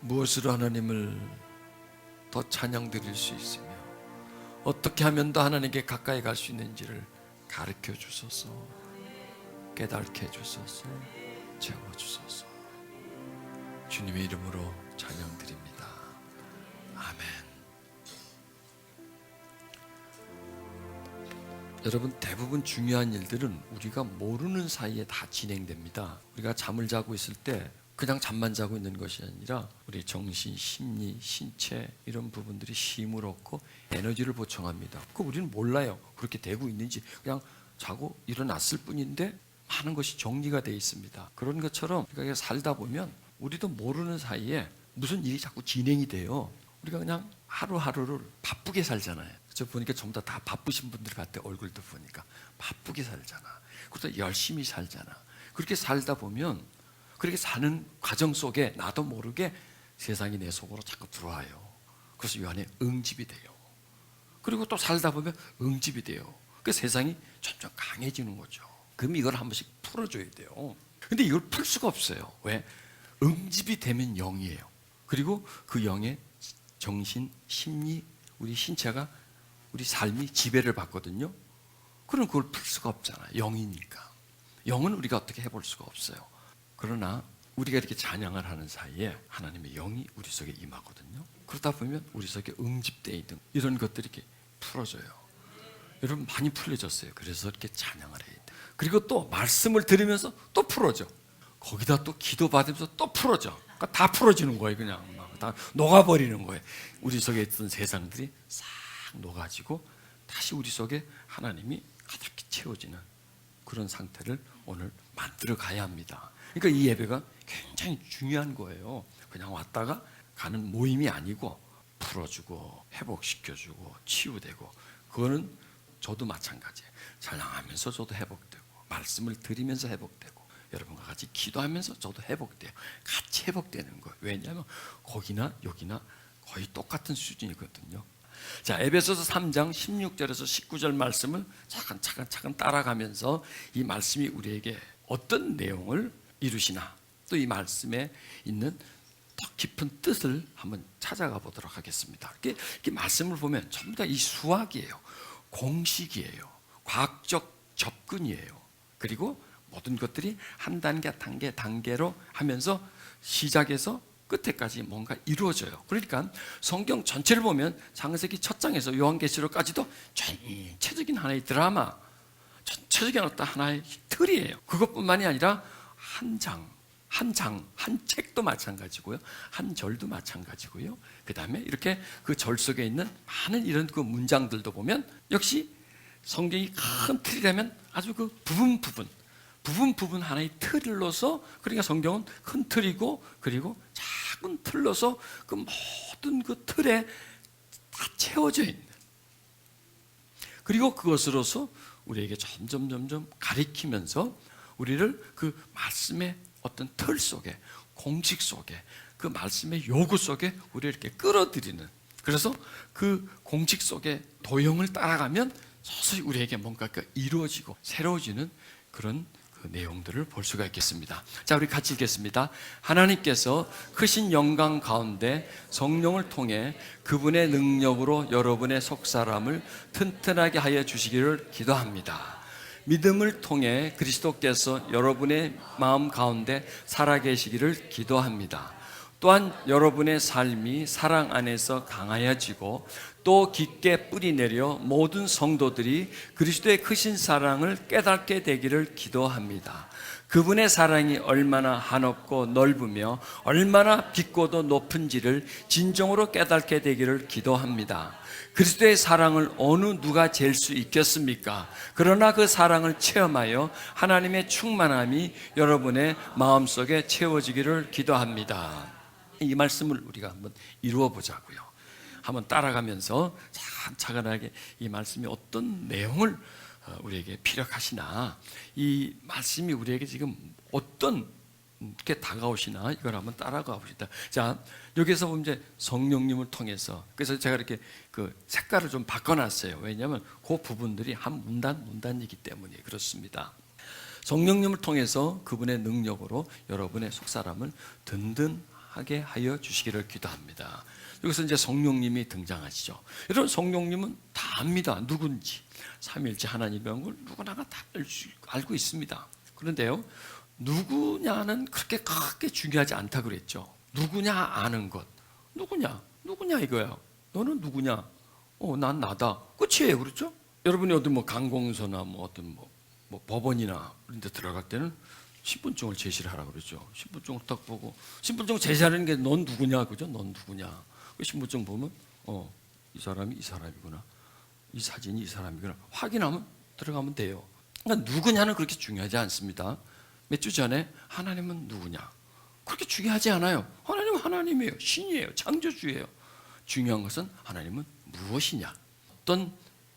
무엇으로 하나님을 더 찬양 드릴 수 있으며 어떻게 하면 더 하나님께 가까이 갈 수 있는지를 가르쳐 주소서, 깨닫게 해 주소서, 채워 주소서. 주님의 이름으로 찬양 드립니다. 아멘. 여러분, 대부분 중요한 일들은 우리가 모르는 사이에 다 진행됩니다. 우리가 잠을 자고 있을 때 그냥 잠만 자고 있는 것이 아니라 우리 정신, 심리, 신체 이런 부분들이 힘을 얻고 에너지를 보충합니다. 그거 우리는 몰라요. 그렇게 되고 있는지. 그냥 자고 일어났을 뿐인데 많은 것이 정리가 되어 있습니다. 그런 것처럼 우리가 살다 보면 우리도 모르는 사이에 무슨 일이 자꾸 진행이 돼요. 우리가 그냥 하루하루를 바쁘게 살잖아요. 저 보니까 전부 다 바쁘신 분들 같아. 얼굴도 보니까 바쁘게 살잖아. 그러다 열심히 살잖아. 그렇게 살다 보면 그렇게 사는 과정 속에 나도 모르게 세상이 내 속으로 자꾸 들어와요. 그래서 이 안에 응집이 돼요. 그리고 또 살다 보면 응집이 돼요. 그 세상이 점점 강해지는 거죠. 그럼 이걸 한 번씩 풀어줘야 돼요. 근데 이걸 풀 수가 없어요. 왜? 응집이 되면 영이에요. 그리고 그 영의 정신, 심리, 우리 신체가, 우리 삶이 지배를 받거든요. 그럼 그걸 풀 수가 없잖아요. 영이니까. 영은 우리가 어떻게 해볼 수가 없어요. 그러나 우리가 이렇게 찬양을 하는 사이에 하나님의 영이 우리 속에 임하거든요. 그러다 보면 우리 속에 응집되어 있는 이런 것들이 이렇게 풀어져요. 여러분, 많이 풀려졌어요. 그래서 이렇게 찬양을 해야 돼요. 그리고 또 말씀을 들으면서 또 풀어져. 거기다 또 기도받으면서 또 풀어져. 그러니까 다 풀어지는 거예요. 그냥 다 녹아버리는 거예요. 우리 속에 있던 세상들이 싹 녹아지고 다시 우리 속에 하나님이 가득히 채워지는 그런 상태를 오늘 만들어 가야 합니다. 그러니까 이 예배가 굉장히 중요한 거예요. 그냥 왔다가 가는 모임이 아니고 풀어주고 회복시켜주고 치유되고, 그거는 저도 마찬가지예요. 찬양하면서 저도 회복되고, 말씀을 드리면서 회복되고, 여러분과 같이 기도하면서 저도 회복돼요. 같이 회복되는 거예요. 왜냐하면 거기나 여기나 거의 똑같은 수준이거든요. 자, 에베소서 3장 16절에서 19절 말씀을 차근차근 따라가면서 이 말씀이 우리에게 어떤 내용을 이루시나, 또 이 말씀에 있는 더 깊은 뜻을 한번 찾아가 보도록 하겠습니다. 이렇게 말씀을 보면 전부 다 이 수학이에요. 공식이에요. 과학적 접근이에요. 그리고 모든 것들이 한 단계로 하면서 시작해서 끝에까지 뭔가 이루어져요. 그러니까 성경 전체를 보면 창세기 첫 장에서 요한계시록까지도 전체적인 하나의 드라마, 전체적인 어떤 하나의 틀이에요. 그것뿐만이 아니라 한 책도 마찬가지고요, 한 절도 마찬가지고요. 그 다음에 이렇게 그 절 속에 있는 많은 이런 그 문장들도 보면 역시 성경이 큰 틀이라면 아주 그 부분 하나의 틀로서, 그러니까 성경은 큰 틀이고 그리고 작은 틀로서 그 모든 그 틀에 다 채워져 있는, 그리고 그것으로서 우리에게 점점 가리키면서 우리를 그 말씀의 어떤 틀 속에, 공식 속에, 그 말씀의 요구 속에 우리를 이렇게 끌어들이는, 그래서 그 공식 속에 도형을 따라가면 서서히 우리에게 뭔가 이루어지고 새로워지는 그런 그 내용들을 볼 수가 있겠습니다. 자, 우리 같이 읽겠습니다. 하나님께서 크신 영광 가운데 성령을 통해 그분의 능력으로 여러분의 속사람을 튼튼하게 하여 주시기를 기도합니다. 믿음을 통해 그리스도께서 여러분의 마음 가운데 살아계시기를 기도합니다. 또한 여러분의 삶이 사랑 안에서 강하여지고 또 깊게 뿌리내려 모든 성도들이 그리스도의 크신 사랑을 깨닫게 되기를 기도합니다. 그분의 사랑이 얼마나 한없고 넓으며 얼마나 깊고도 높은지를 진정으로 깨닫게 되기를 기도합니다. 그리스도의 사랑을 어느 누가 잴 수 있겠습니까? 그러나 그 사랑을 체험하여 하나님의 충만함이 여러분의 마음속에 채워지기를 기도합니다. 이 말씀을 우리가 한번 이루어 보자고요. 한번 따라가면서 차근차근하게 이 말씀이 어떤 내용을 우리에게 피력하시나, 이 말씀이 우리에게 지금 어떤 게 다가오시나, 이걸 한번 따라가 봅시다. 자, 여기서 보면 이제 성령님을 통해서, 그래서 제가 이렇게 그 색깔을 좀 바꿔놨어요. 왜냐하면 그 부분들이 한 문단이기 때문에 그렇습니다. 성령님을 통해서 그분의 능력으로 여러분의 속사람을 든든하게 하게 하여 주시기를 기도합니다. 여기서 이제 성령님이 등장하시죠. 여러분, 성령님은 다 압니다. 누군지. 삼위일체 하나님이라는 걸 누구나가 다 알고 있습니다. 그런데요, 누구냐는 그렇게 크게 중요하지 않다 그랬죠. 누구냐 아는 것. 누구냐 이거야. 너는 누구냐? 난 나다. 끝이에요. 그렇죠? 여러분이 어떤 관공서나 어떤 법원이나 그런 데 들어갈 때는 신분증을 제시를 하라고 그러죠. 신분증을 딱 보고, 신분증을 제시하는 게 넌 누구냐, 그죠? 넌 누구냐. 그 신분증 보면 이 사람이 이 사람이구나, 이 사진이 이 사람이구나 확인하면 들어가면 돼요. 그러니까 누구냐는 그렇게 중요하지 않습니다. 몇 주 전에 하나님은 누구냐, 그렇게 중요하지 않아요. 하나님은 하나님이에요. 신이에요. 창조주예요. 중요한 것은 하나님은 무엇이냐, 어떤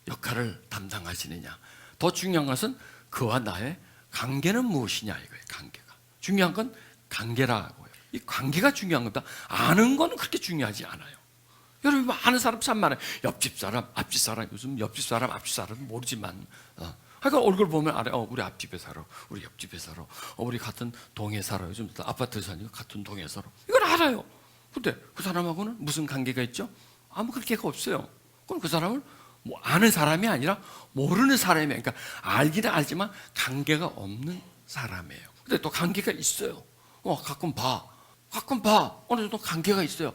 역할을 담당하시느냐. 더 중요한 것은 그와 나의 관계는 무엇이냐 이거예요. 관계가 중요한 건 관계라고요. 이 관계가 중요한 겁니다. 아는 건 그렇게 중요하지 않아요. 여러분, 아는 사람 참 많아요. 옆집 사람, 앞집 사람. 요즘 옆집 사람, 앞집 사람 모르지만 그러니까 얼굴 보면 알아요. 우리 앞집에 살아, 우리 옆집에 살아, 우리 같은 동에 살아. 요즘 아파트 사니까 같은 동에 살아. 이걸 알아요. 근데 그 사람하고는 무슨 관계가 있죠? 아무 관계가 없어요. 그럼 그 사람을 아는 사람이 아니라 모르는 사람이에요. 그러니까 알기는 알지만 관계가 없는 사람이에요. 근데 또 관계가 있어요. 가끔 봐. 어느 정도 관계가 있어요.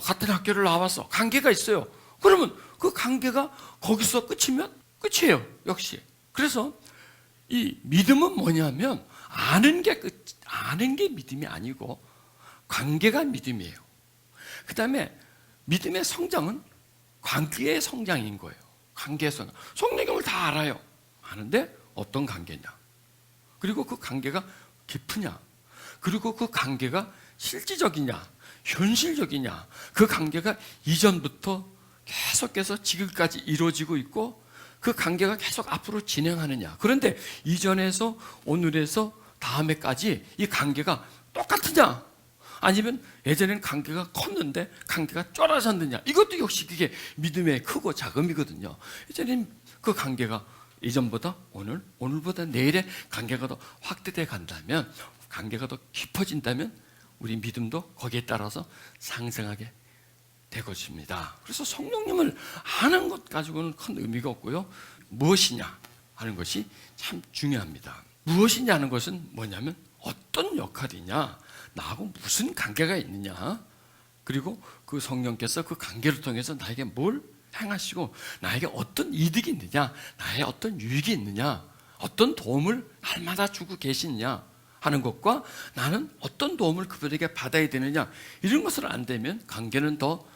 같은 학교를 나왔어. 관계가 있어요. 그러면 그 관계가 거기서 끝이면 끝이에요. 역시. 그래서 이 믿음은 뭐냐면 아는 게 믿음이 아니고 관계가 믿음이에요. 그 다음에 믿음의 성장은 관계의 성장인 거예요. 관계의 성장. 성령님을 다 알아요. 아는데 어떤 관계냐, 그리고 그 관계가 깊으냐, 그리고 그 관계가 실질적이냐, 현실적이냐, 그 관계가 이전부터 계속해서 지금까지 이루어지고 있고 그 관계가 계속 앞으로 진행하느냐. 그런데 이전에서 오늘에서 다음에까지 이 관계가 똑같으냐, 아니면 예전에는 관계가 컸는데 관계가 쫄아졌느냐. 이것도 역시 그게 믿음의 크고 작음이거든요. 예전에는 그 관계가 이전보다 오늘보다 내일의 관계가 더 확대돼 간다면, 관계가 더 깊어진다면 우리 믿음도 거기에 따라서 상승하게 될 것입니다. 그래서 성령님을 아는 것 가지고는 큰 의미가 없고요. 무엇이냐 하는 것이 참 중요합니다. 무엇이냐 하는 것은 뭐냐면 어떤 역할이냐, 나하고 무슨 관계가 있느냐, 그리고 그 성령께서 그 관계를 통해서 나에게 뭘 행하시고 나에게 어떤 이득이 있느냐, 나의 어떤 유익이 있느냐, 어떤 도움을 날마다 주고 계시느냐 하는 것과 나는 어떤 도움을 그분에게 받아야 되느냐, 이런 것을 안 되면 관계는 더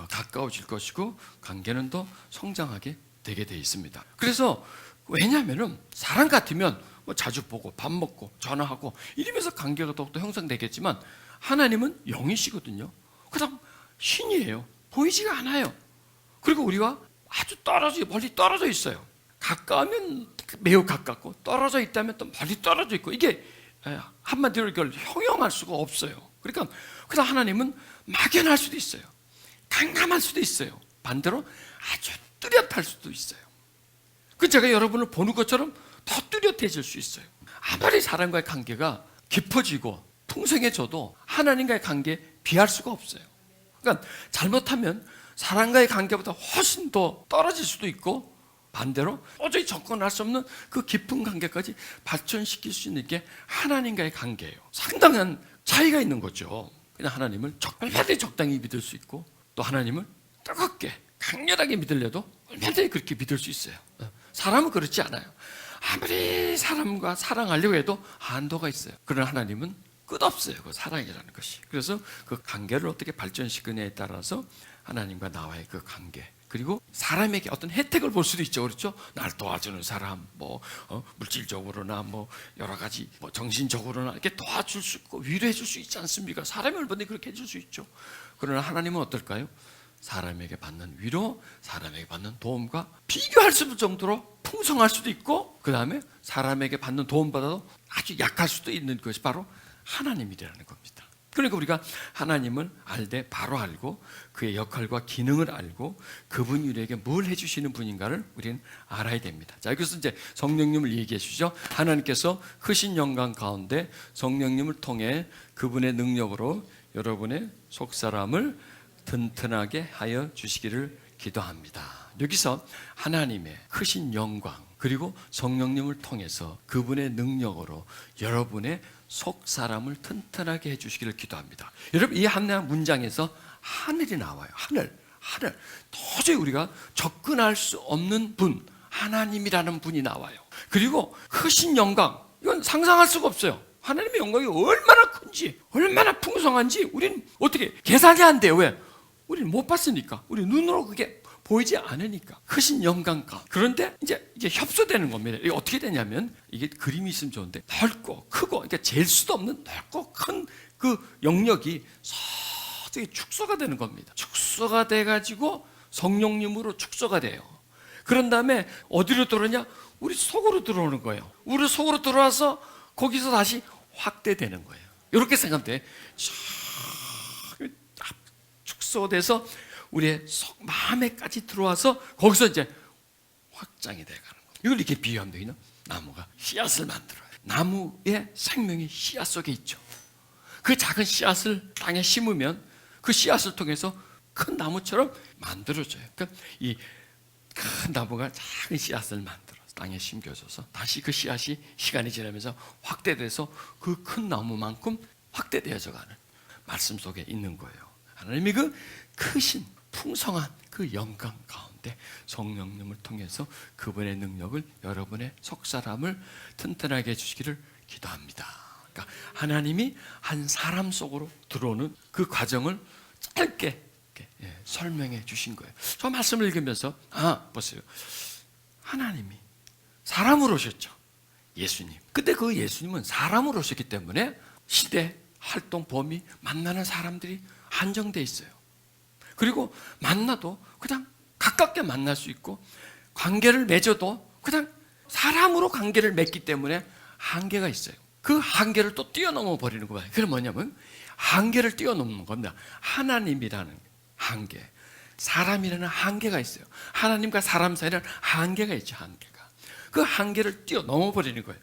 가까워질 것이고 관계는 더 성장하게 되게 되어 있습니다. 그래서 왜냐하면 사람 같으면 자주 보고 밥 먹고 전화하고 이러면서 관계가 더욱더 형성되겠지만 하나님은 영이시거든요. 그다음 신이에요. 보이지가 않아요. 그리고 우리와 아주 멀리 떨어져 있어요. 가까우면 매우 가깝고 떨어져 있다면 또 멀리 떨어져 있고, 이게 한마디로 이걸 형용할 수가 없어요. 그러니까 그래서 하나님은 막연할 수도 있어요. 강감할 수도 있어요. 반대로 아주 뚜렷할 수도 있어요. 그 제가 여러분을 보는 것처럼 더 뚜렷해질 수 있어요. 아무리 사람과의 관계가 깊어지고 풍성해져도 하나님과의 관계에 비할 수가 없어요. 그러니까 잘못하면 사람과의 관계보다 훨씬 더 떨어질 수도 있고, 반대로 도저히 접근할 수 없는 그 깊은 관계까지 발전시킬 수 있는 게 하나님과의 관계예요. 상당한 차이가 있는 거죠. 그냥 하나님을 얼마든지 적당히 믿을 수 있고, 또 하나님을 뜨겁게 강렬하게 믿으려도 얼마든지 그렇게 믿을 수 있어요. 사람은 그렇지 않아요. 아무리 사람과 사랑하려고 해도 한도가 있어요. 그러나 하나님은 끝없어요. 그 사랑이라는 것이. 그래서 그 관계를 어떻게 발전시키느냐에 따라서 하나님과 나와의 그 관계, 그리고 사람에게 어떤 혜택을 볼 수도 있죠. 그렇죠? 날 도와주는 사람, 물질적으로나 여러 가지 정신적으로나 이렇게 도와줄 수 있고 위로해 줄 수 있지 않습니까? 사람이 얼마든지 그렇게 해줄 수 있죠. 그러나 하나님은 어떨까요? 사람에게 받는 위로, 사람에게 받는 도움과 비교할 수 없을 정도로 풍성할 수도 있고, 그 다음에 사람에게 받는 도움보다도 아주 약할 수도 있는 것이 바로 하나님이라는 겁니다. 그러니까 우리가 하나님을 알되 바로 알고 그의 역할과 기능을 알고 그분이 우리에게 뭘 해주시는 분인가를 우리는 알아야 됩니다. 자, 여기서 이제 성령님을 얘기해 주죠. 하나님께서 크신 영광 가운데 성령님을 통해 그분의 능력으로 여러분의 속사람을 튼튼하게 하여 주시기를 기도합니다. 여기서 하나님의 크신 영광 그리고 성령님을 통해서 그분의 능력으로 여러분의 속사람을 튼튼하게 해주시기를 기도합니다. 여러분, 이 한 문장에서 하늘이 나와요. 하늘. 도저히 우리가 접근할 수 없는 분, 하나님이라는 분이 나와요. 그리고 크신 영광, 이건 상상할 수가 없어요. 하나님의 영광이 얼마나 큰지, 얼마나 풍성한지 우리는 어떻게 계산이 안 돼요. 왜? 우리는 못 봤으니까. 우리 눈으로 그게 보이지 않으니까. 크신 영광과. 그런데 이제 협소되는 겁니다. 이게 어떻게 되냐면, 이게 그림이 있으면 좋은데, 넓고 크고, 그러니까 잴 수도 없는 넓고 큰 그 영역이 서서히 축소가 되는 겁니다. 축소가 돼가지고 성령님으로 축소가 돼요. 그런 다음에 어디로 들어오냐? 우리 속으로 들어오는 거예요. 우리 속으로 들어와서 거기서 다시 확대되는 거예요. 이렇게 생각하면 돼. 축소돼서 우리의 마음에까지 들어와서 거기서 이제 확장이 돼가는 거예요. 이걸 이렇게 비유하면 되겠나? 나무가 씨앗을 만들어요. 나무의 생명이 씨앗 속에 있죠. 그 작은 씨앗을 땅에 심으면 그 씨앗을 통해서 큰 나무처럼 만들어져요. 그러니까 이 큰 나무가 작은 씨앗을 만들어서 땅에 심겨져서 다시 그 씨앗이 시간이 지나면서 확대돼서 그 큰 나무만큼 확대되어져 가는 말씀 속에 있는 거예요. 하나님이 그 크신 풍성한 그 영광 가운데 성령님을 통해서 그분의 능력을 여러분의 속사람을 튼튼하게 해주시기를 기도합니다. 그러니까 하나님이 한 사람 속으로 들어오는 그 과정을 짧게 설명해 주신 거예요. 저 말씀을 읽으면서 보세요. 하나님이 사람으로 오셨죠. 예수님. 근데 그 예수님은 사람으로 오셨기 때문에 시대, 활동, 범위, 만나는 사람들이 한정돼 있어요. 그리고 만나도 그냥 가깝게 만날 수 있고 관계를 맺어도 그냥 사람으로 관계를 맺기 때문에 한계가 있어요. 그 한계를 또 뛰어넘어 버리는 거예요. 그게 뭐냐면 한계를 뛰어넘는 겁니다. 하나님이라는 한계, 사람이라는 한계가 있어요. 하나님과 사람 사이에는 한계가 있죠. 한계가. 그 한계를 뛰어넘어 버리는 거예요.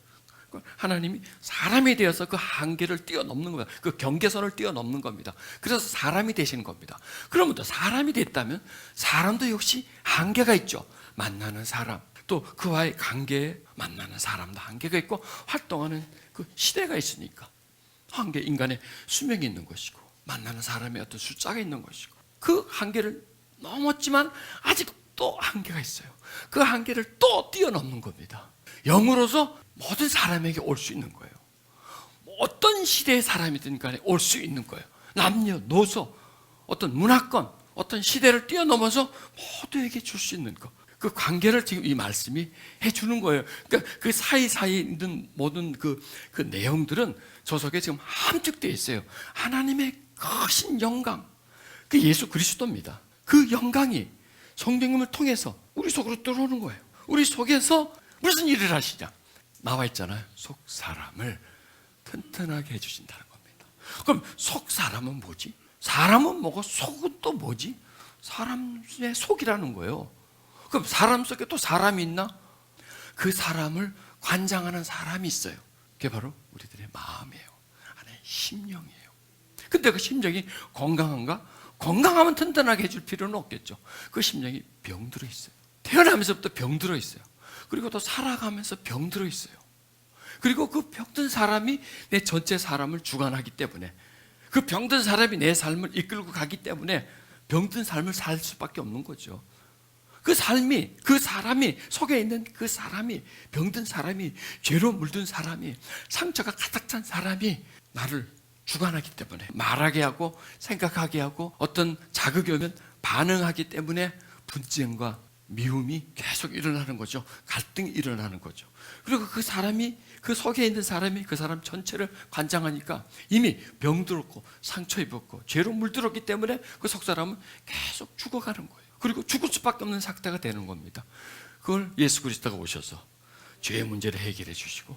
하나님이 사람이 되어서 그 한계를 뛰어넘는 겁니다. 그 경계선을 뛰어넘는 겁니다. 그래서 사람이 되시는 겁니다. 그러면 또 사람이 됐다면 사람도 역시 한계가 있죠. 만나는 사람, 또 그와의 관계에 만나는 사람도 한계가 있고 활동하는 그 시대가 있으니까 한계, 인간의 수명이 있는 것이고 만나는 사람의 어떤 숫자가 있는 것이고 그 한계를 넘었지만 아직도 한계가 있어요. 그 한계를 또 뛰어넘는 겁니다. 영으로서 모든 사람에게 올 수 있는 거예요. 어떤 시대의 사람이든 간에 올 수 있는 거예요. 남녀노소, 어떤 문화권, 어떤 시대를 뛰어넘어서 모두에게 줄 수 있는 것. 그 관계를 지금 이 말씀이 해주는 거예요. 그러니까 그 사이사이에 있는 모든 그 내용들은 저 속에 지금 함축되어 있어요. 하나님의 크신 영광, 그 예수 그리스도입니다. 그 영광이 성령님을 통해서 우리 속으로 들어오는 거예요. 우리 속에서 무슨 일을 하시냐? 나와 있잖아요. 속 사람을 튼튼하게 해주신다는 겁니다. 그럼 속 사람은 뭐지? 사람은 뭐고 속은 또 뭐지? 사람의 속이라는 거예요. 그럼 사람 속에 또 사람이 있나? 그 사람을 관장하는 사람이 있어요. 그게 바로 우리들의 마음이에요. 하나의 심령이에요. 근데 그 심령이 건강한가? 건강하면 튼튼하게 해줄 필요는 없겠죠. 그 심령이 병들어 있어요. 태어나면서부터 병들어 있어요. 그리고 또 살아가면서 병들어 있어요. 그리고 그 병든 사람이 내 전체 사람을 주관하기 때문에 그 병든 사람이 내 삶을 이끌고 가기 때문에 병든 삶을 살 수밖에 없는 거죠. 그 삶이, 그 사람이, 속에 있는 그 사람이, 병든 사람이, 죄로 물든 사람이, 상처가 가득 찬 사람이 나를 주관하기 때문에 말하게 하고 생각하게 하고 어떤 자극이 오면 반응하기 때문에 분쟁과 미움이 계속 일어나는 거죠. 갈등이 일어나는 거죠. 그리고 그 사람이, 그 속에 있는 사람이 그 사람 전체를 관장하니까 이미 병들었고 상처 입었고 죄로 물들었기 때문에 그 속 사람은 계속 죽어가는 거예요. 그리고 죽을 수밖에 없는 상태가 되는 겁니다. 그걸 예수 그리스도가 오셔서 죄의 문제를 해결해 주시고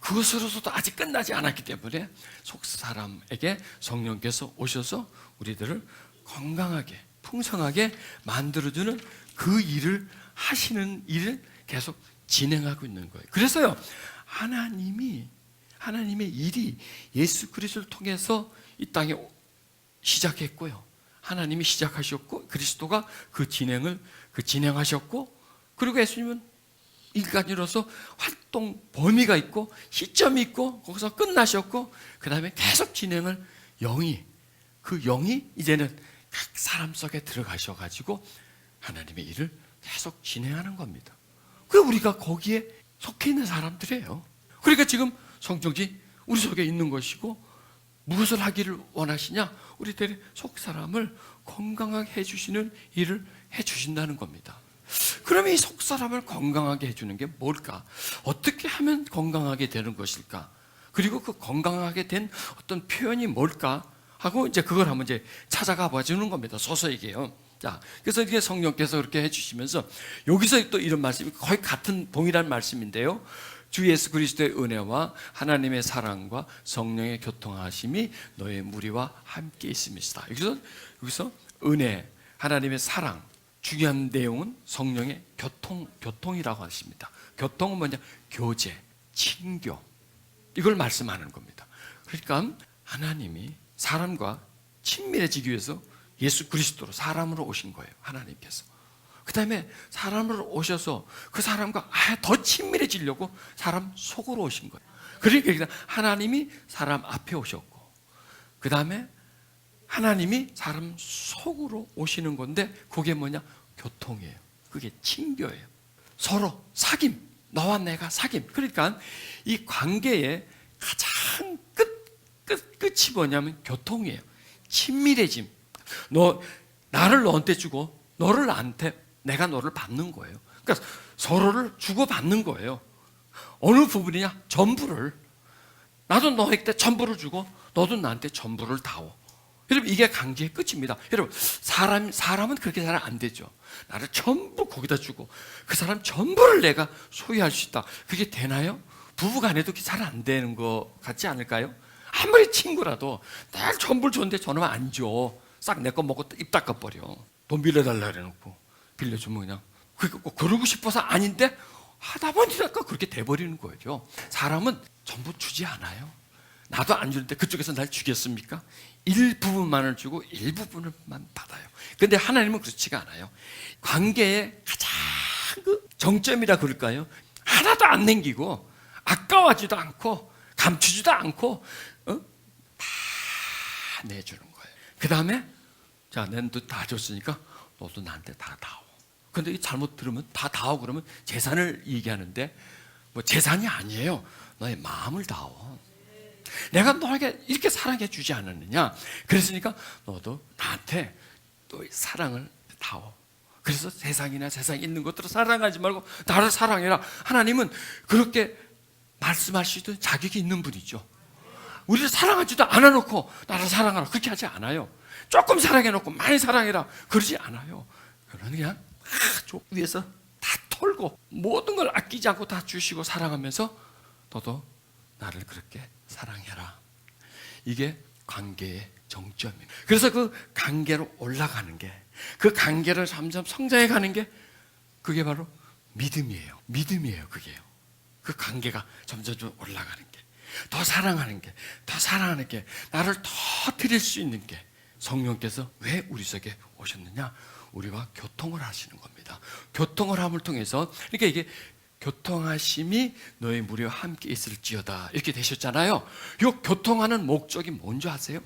그것으로서도 아직 끝나지 않았기 때문에 속 사람에게 성령께서 오셔서 우리들을 건강하게 풍성하게 만들어주는 그 일을 하시는 일을 계속 진행하고 있는 거예요. 그래서요, 하나님의 일이 예수 그리스도를 통해서 이 땅에 시작했고요. 하나님이 시작하셨고 그리스도가 그 진행하셨고, 그리고 예수님은 인간으로서 활동 범위가 있고 시점이 있고 거기서 끝나셨고, 그 다음에 계속 진행을 그 영이 이제는 각 사람 속에 들어가셔가지고 하나님의 일을 계속 진행하는 겁니다. 그 우리가 거기에 속해 있는 사람들이에요. 그러니까 지금 성령이 우리 속에 있는 것이고, 무엇을 하기를 원하시냐? 우리들의 속 사람을 건강하게 해주시는 일을 해주신다는 겁니다. 그러면 이 속 사람을 건강하게 해주는 게 뭘까? 어떻게 하면 건강하게 되는 것일까? 그리고 그 건강하게 된 어떤 표현이 뭘까? 하고 이제 그걸 한번 이제 찾아가 봐주는 겁니다. 서서히게요. 자, 그래서 이게 성령께서 그렇게 해주시면서 여기서 또 이런 말씀이 거의 같은 동일한 말씀인데요. 주 예수 그리스도의 은혜와 하나님의 사랑과 성령의 교통하심이 너의 무리와 함께 있음이시다. 여기서 은혜, 하나님의 사랑, 중요한 내용은 성령의 교통이라고 하십니다. 교통은 뭐냐? 교제, 친교, 이걸 말씀하는 겁니다. 그러니까 하나님이 사람과 친밀해지기 위해서 예수 그리스도로 사람으로 오신 거예요. 하나님께서. 그 다음에 사람으로 오셔서 그 사람과 더 친밀해지려고 사람 속으로 오신 거예요. 그러니까 하나님이 사람 앞에 오셨고, 그 다음에 하나님이 사람 속으로 오시는 건데, 그게 뭐냐? 교통이에요. 그게 친교예요. 서로 사귐, 너와 내가 사귐. 그러니까 이 관계의 가장 끝이 뭐냐면 교통이에요. 친밀해짐. 나를 너한테 주고 너를 나한테, 내가 너를 받는 거예요. 그러니까 서로를 주고받는 거예요. 어느 부분이냐? 전부를. 나도 너에게 전부를 주고 너도 나한테 전부를 다오. 여러분, 이게 관계의 끝입니다. 여러분, 사람은 그렇게 잘 안 되죠. 나를 전부 거기다 주고 그 사람 전부를 내가 소유할 수 있다. 그게 되나요? 부부간에도 잘 안 되는 것 같지 않을까요? 아무리 친구라도 날 전부를 줬는데 저놈은 안 줘. 싹 내 거 먹고 입 닦아버려. 돈 빌려달라 그래놓고 빌려주면 그냥 그러고 싶어서 아닌데 하다 보니까 그렇게 돼버리는 거죠. 사람은 전부 주지 않아요. 나도 안 주는데 그쪽에서 날 주겠습니까? 일부분만을 주고 일부분만 받아요. 그런데 하나님은 그렇지가 않아요. 관계의 가장 그 정점이라 그럴까요? 하나도 안 남기고 아까워하지도 않고 감추지도 않고 다 내주는 거예요. 그 다음에 자, 내도 다 줬으니까 너도 나한테 다 다오. 근데 잘못 들으면 다 다오 그러면 재산을 얘기하는데, 뭐 재산이 아니에요. 너의 마음을 다오. 내가 너에게 이렇게 사랑해 주지 않았느냐? 그랬으니까 너도 나한테 또 사랑을 다오. 그래서 세상에 있는 것들을 사랑하지 말고 나를 사랑해라. 하나님은 그렇게 말씀할 수 있는 자격이 있는 분이죠. 우리를 사랑하지도 않아놓고 나를 사랑하라 그렇게 하지 않아요. 조금 사랑해놓고 많이 사랑해라 그러지 않아요. 그냥 위에서 다 털고 모든 걸 아끼지 않고 다 주시고 사랑하면서 너도 나를 그렇게 사랑해라. 이게 관계의 정점입니다. 그래서 그 관계로 올라가는 게, 그 관계를 점점 성장해 가는 게 그게 바로 믿음이에요. 믿음이에요. 그게요. 그 관계가 점점 올라가는 게, 더 사랑하는 게, 더 사랑하는 게, 나를 더 드릴 수 있는 게, 성령께서 왜 우리 속에 오셨느냐? 우리와 교통을 하시는 겁니다. 교통을 함을 통해서, 그러니까 이게 교통하심이 너희 무리와 함께 있을지어다 이렇게 되셨잖아요. 이 교통하는 목적이 뭔지 아세요?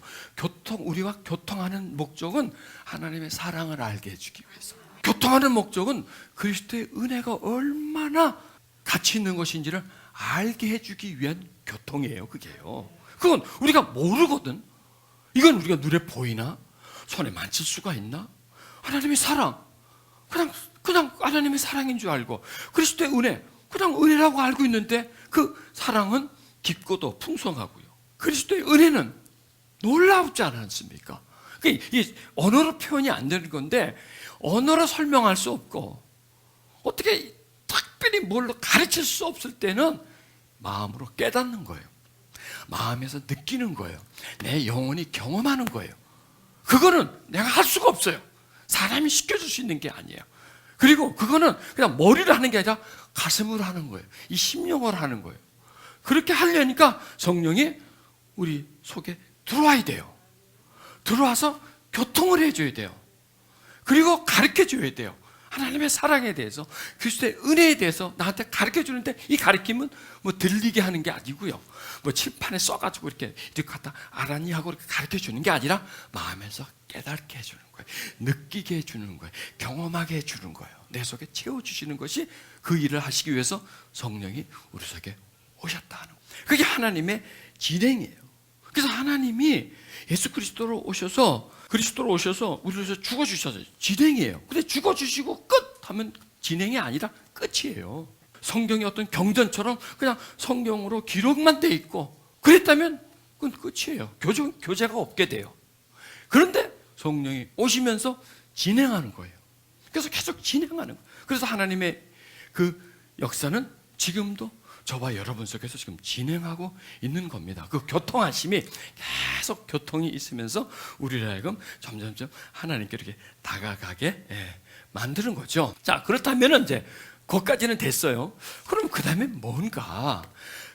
우리와 교통하는 목적은 하나님의 사랑을 알게 해주기 위해서. 교통하는 목적은 그리스도의 은혜가 얼마나 가치 있는 것인지를 알게 해주기 위한 교통이에요. 그게요. 그건 우리가 모르거든. 이건 우리가 눈에 보이나? 손에 만질 수가 있나? 하나님의 사랑, 그냥 하나님의 사랑인 줄 알고, 그리스도의 은혜, 그냥 은혜라고 알고 있는데 그 사랑은 깊고도 풍성하고요. 그리스도의 은혜는 놀랍지 않습니까? 이게 언어로 표현이 안 되는 건데, 언어로 설명할 수 없고 어떻게 특별히 뭘로 가르칠 수 없을 때는 마음으로 깨닫는 거예요. 마음에서 느끼는 거예요. 내 영혼이 경험하는 거예요. 그거는 내가 할 수가 없어요. 사람이 시켜줄 수 있는 게 아니에요. 그리고 그거는 그냥 머리로 하는 게 아니라 가슴으로 하는 거예요. 이 심령으로 하는 거예요. 그렇게 하려니까 성령이 우리 속에 들어와야 돼요. 들어와서 교통을 해줘야 돼요. 그리고 가르쳐줘야 돼요. 하나님의 사랑에 대해서, 그리스도의 은혜에 대해서 나한테 가르쳐주는데, 이 가르침은 뭐 들리게 하는 게 아니고요, 뭐 칠판에 써가지고 이렇게 갖다 알았니 하고 이렇게 가르쳐주는 게 아니라 마음에서 깨닫게 해주는 거예요. 느끼게 해주는 거예요. 경험하게 해주는 거예요. 내 속에 채워주시는 것이, 그 일을 하시기 위해서 성령이 우리 속에 오셨다 하는 거예요. 그게 하나님의 진행이에요. 그래서 하나님이 예수 그리스도로 오셔서 우리를 위해서 죽어주셔서 진행이에요. 근데 죽어주시고 끝 하면 진행이 아니라 끝이에요. 성경이 어떤 경전처럼 그냥 성경으로 기록만 돼 있고 그랬다면 그건 끝이에요. 교제가 없게 돼요. 그런데 성령이 오시면서 진행하는 거예요. 그래서 계속 진행하는 거예요. 그래서 하나님의 그 역사는 지금도 저와 여러분 속에서 지금 진행하고 있는 겁니다. 그 교통하심이 계속 교통이 있으면서 우리를 하여금 점점점 하나님께 이렇게 다가가게 만드는 거죠. 자, 그렇다면 이제 거기까지는 됐어요. 그럼 그 다음에 뭔가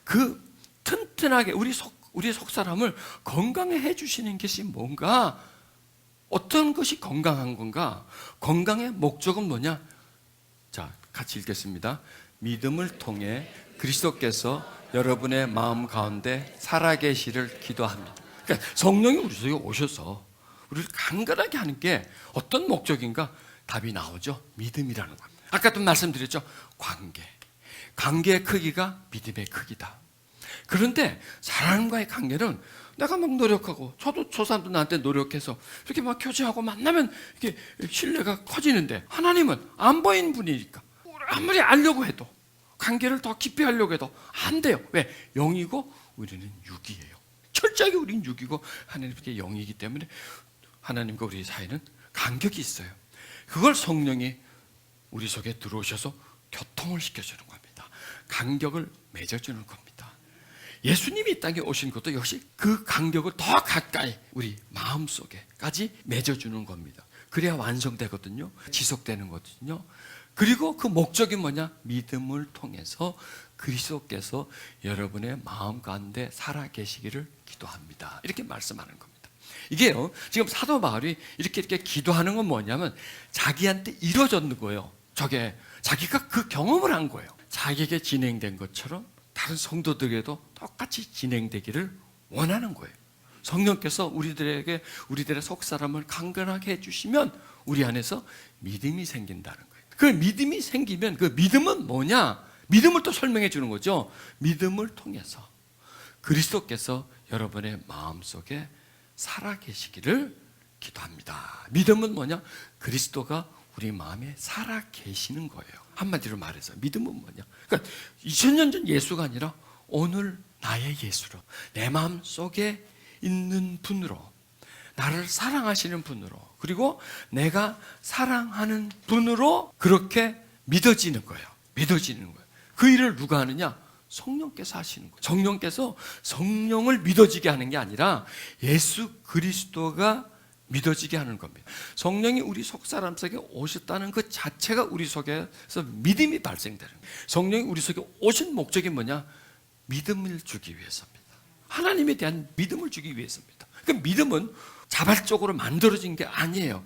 그 튼튼하게 우리 속 사람을 건강해 해주시는 것이 뭔가, 어떤 것이 건강한 건가? 건강의 목적은 뭐냐? 자, 같이 읽겠습니다. 믿음을 통해 그리스도께서 여러분의 마음 가운데 살아계시를 기도합니다. 그러니까 성령이 우리 속에 오셔서 우리를 강건하게 하는 게 어떤 목적인가? 답이 나오죠. 믿음이라는 겁니다. 아까도 말씀드렸죠. 관계의 크기가 믿음의 크기다. 그런데 사람과의 관계는 내가 막 노력하고, 저 사람도 나한테 노력해서 이렇게 막 교제하고 만나면 이렇게 신뢰가 커지는데, 하나님은 안 보이는 분이니까 아무리 알려고 해도, 관계를 더 깊이 하려고 해도 안 돼요. 왜? 영이고 우리는 육이에요. 철저하게 우리는 육이고 하나님께 영이기 때문에 하나님과 우리 사이는 간격이 있어요. 그걸 성령이 우리 속에 들어오셔서 교통을 시켜주는 겁니다. 간격을 맺어주는 겁니다. 예수님이 이 땅에 오신 것도 역시 그 간격을 더 가까이 우리 마음속에까지 맺어주는 겁니다. 그래야 완성되거든요. 지속되는 거거든요. 그리고 그 목적이 뭐냐? 믿음을 통해서 그리스도께서 여러분의 마음 가운데 살아계시기를 기도합니다. 이렇게 말씀하는 겁니다. 이게요, 지금 사도 바울이 이렇게 기도하는 건 뭐냐면 자기한테 이루어졌는 거예요. 저게 자기가 그 경험을 한 거예요. 자기에게 진행된 것처럼 다른 성도들에게도 똑같이 진행되기를 원하는 거예요. 성령께서 우리들의 속사람을 강건하게 해주시면 우리 안에서 믿음이 생긴다는 거예요. 그 믿음이 생기면, 그 믿음은 뭐냐? 믿음을 또 설명해 주는 거죠. 믿음을 통해서 그리스도께서 여러분의 마음속에 살아계시기를 기도합니다. 믿음은 뭐냐? 그리스도가 우리 마음에 살아계시는 거예요. 한마디로 말해서 믿음은 뭐냐? 그러니까 2000년 전 예수가 아니라 오늘 나의 예수로, 내 마음 속에 있는 분으로, 나를 사랑하시는 분으로, 그리고 내가 사랑하는 분으로 그렇게 믿어지는 거예요. 믿어지는 거예요. 그 일을 누가 하느냐? 성령께서 하시는 거예요. 성령께서 성령을 믿어지게 하는 게 아니라 예수 그리스도가 믿어지게 하는 겁니다. 성령이 우리 속사람 속에 오셨다는 그 자체가 우리 속에서 믿음이 발생되는 거예요. 성령이 우리 속에 오신 목적이 뭐냐? 믿음을 주기 위해서입니다. 하나님에 대한 믿음을 주기 위해서입니다. 그 믿음은 자발적으로 만들어진 게 아니에요.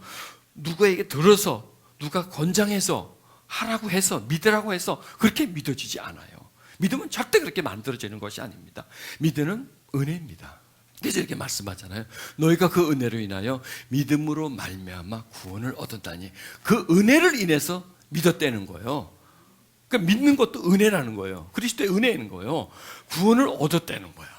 누구에게 들어서, 누가 권장해서 하라고 해서, 믿으라고 해서 그렇게 믿어지지 않아요. 믿음은 절대 그렇게 만들어지는 것이 아닙니다. 믿음은 은혜입니다. 그래서 이렇게 말씀하잖아요. 너희가 그 은혜로 인하여 믿음으로 말미암아 구원을 얻었다니. 그 은혜를 인해서 믿었다는 거예요. 그러니까 믿는 것도 은혜라는 거예요. 그리스도의 은혜인 거예요. 구원을 얻었다는 거예요.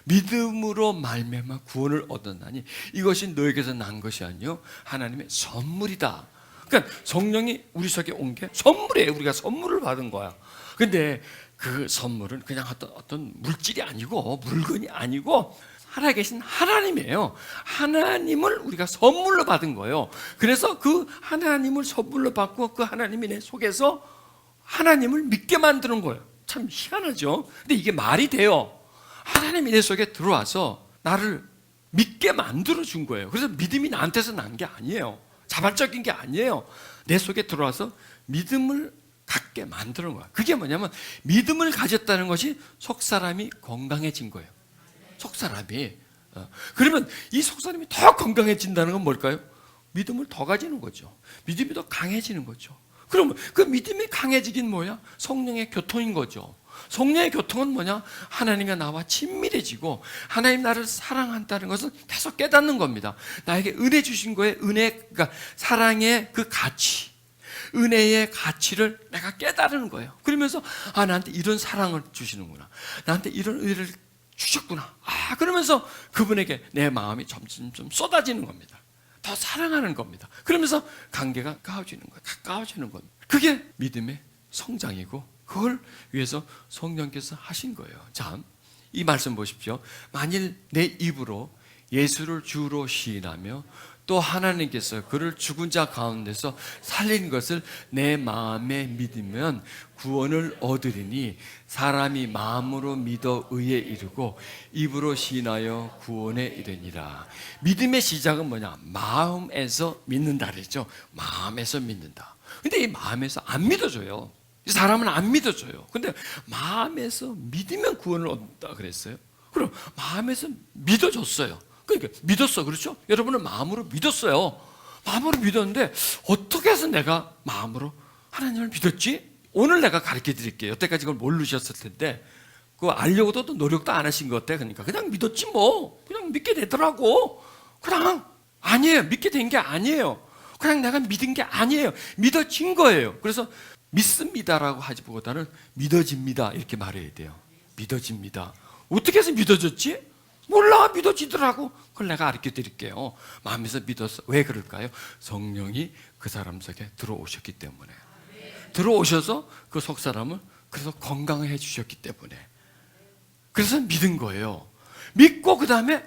믿음으로 말미암아 구원을 얻었나니 이것이 너에게서 난 것이 아니요 하나님의 선물이다. 그러니까 성령이 우리 속에 온 게 선물이에요. 우리가 선물을 받은 거야. 근데 그 선물은 그냥 어떤 물질이 아니고 물건이 아니고 살아계신 하나님이에요. 하나님을 우리가 선물로 받은 거예요. 그래서 그 하나님을 선물로 받고 그 하나님이 내 속에서 하나님을 믿게 만드는 거예요. 참 희한하죠. 근데 이게 말이 돼요. 하나님이 내 속에 들어와서 나를 믿게 만들어준 거예요. 그래서 믿음이 나한테서 난 게 아니에요. 자발적인 게 아니에요. 내 속에 들어와서 믿음을 갖게 만드는 거야. 그게 뭐냐면 믿음을 가졌다는 것이 속사람이 건강해진 거예요. 속사람이 그러면 이 속사람이 더 건강해진다는 건 뭘까요? 믿음을 더 가지는 거죠. 믿음이 더 강해지는 거죠. 그러면 그 믿음이 강해지긴 뭐야? 성령의 교통인 거죠. 성령의 교통은 뭐냐? 하나님과 나와 친밀해지고 하나님 나를 사랑한다는 것을 계속 깨닫는 겁니다. 나에게 은혜 주신 거에 그러니까 사랑의 그 가치, 은혜의 가치를 내가 깨달는 거예요. 그러면서 나한테 이런 사랑을 주시는구나, 나한테 이런 은혜를 주셨구나. 그러면서 그분에게 내 마음이 점점 쏟아지는 겁니다. 더 사랑하는 겁니다. 그러면서 관계가 가까워지는 겁니다. 그게 믿음의 성장이고 그걸 위해서 성령께서 하신 거예요. 자, 이 말씀 보십시오. 만일 내 입으로 예수를 주로 시인하며 또 하나님께서 그를 죽은 자 가운데서 살린 것을 내 마음에 믿으면 구원을 얻으리니 사람이 마음으로 믿어 의에 이르고 입으로 시인하여 구원에 이르니라. 믿음의 시작은 뭐냐? 마음에서 믿는다 그랬죠. 마음에서 믿는다. 근데 이 마음에서 안 믿어져요. 이 사람은 안 믿어져요. 근데 마음에서 믿으면 구원을 얻는다 그랬어요. 그럼 마음에서 믿어졌어요. 그러니까 믿었어, 그렇죠? 여러분은 마음으로 믿었어요. 마음으로 믿었는데 어떻게 해서 내가 마음으로 하나님을 믿었지? 오늘 내가 가르쳐 드릴게요. 여태까지 그걸 모르셨을 텐데 그거 알려고도 노력도 안 하신 것 같아. 그러니까 그냥 믿었지 뭐. 그냥 믿게 되더라고. 그냥 아니에요. 믿게 된 게 아니에요. 그냥 내가 믿은 게 아니에요. 믿어진 거예요. 그래서 믿습니다라고 하기보다는 믿어집니다 이렇게 말해야 돼요. 믿어집니다. 어떻게 해서 믿어졌지? 몰라, 믿어지더라고. 그걸 내가 가르쳐 드릴게요. 마음에서 믿었어. 왜 그럴까요? 성령이 그 사람 속에 들어오셨기 때문에. 들어오셔서 그 속 사람을 그래서 건강해 주셨기 때문에. 그래서 믿은 거예요. 믿고 그 다음에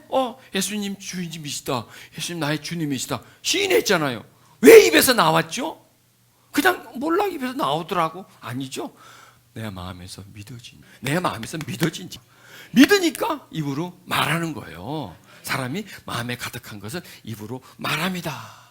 예수님 주님이시다, 예수님 나의 주님이시다 시인했잖아요. 왜 입에서 나왔죠? 그냥 몰라, 입에서 나오더라고. 아니죠. 내 마음에서 믿어진 믿으니까 입으로 말하는 거예요. 사람이 마음에 가득한 것을 입으로 말합니다.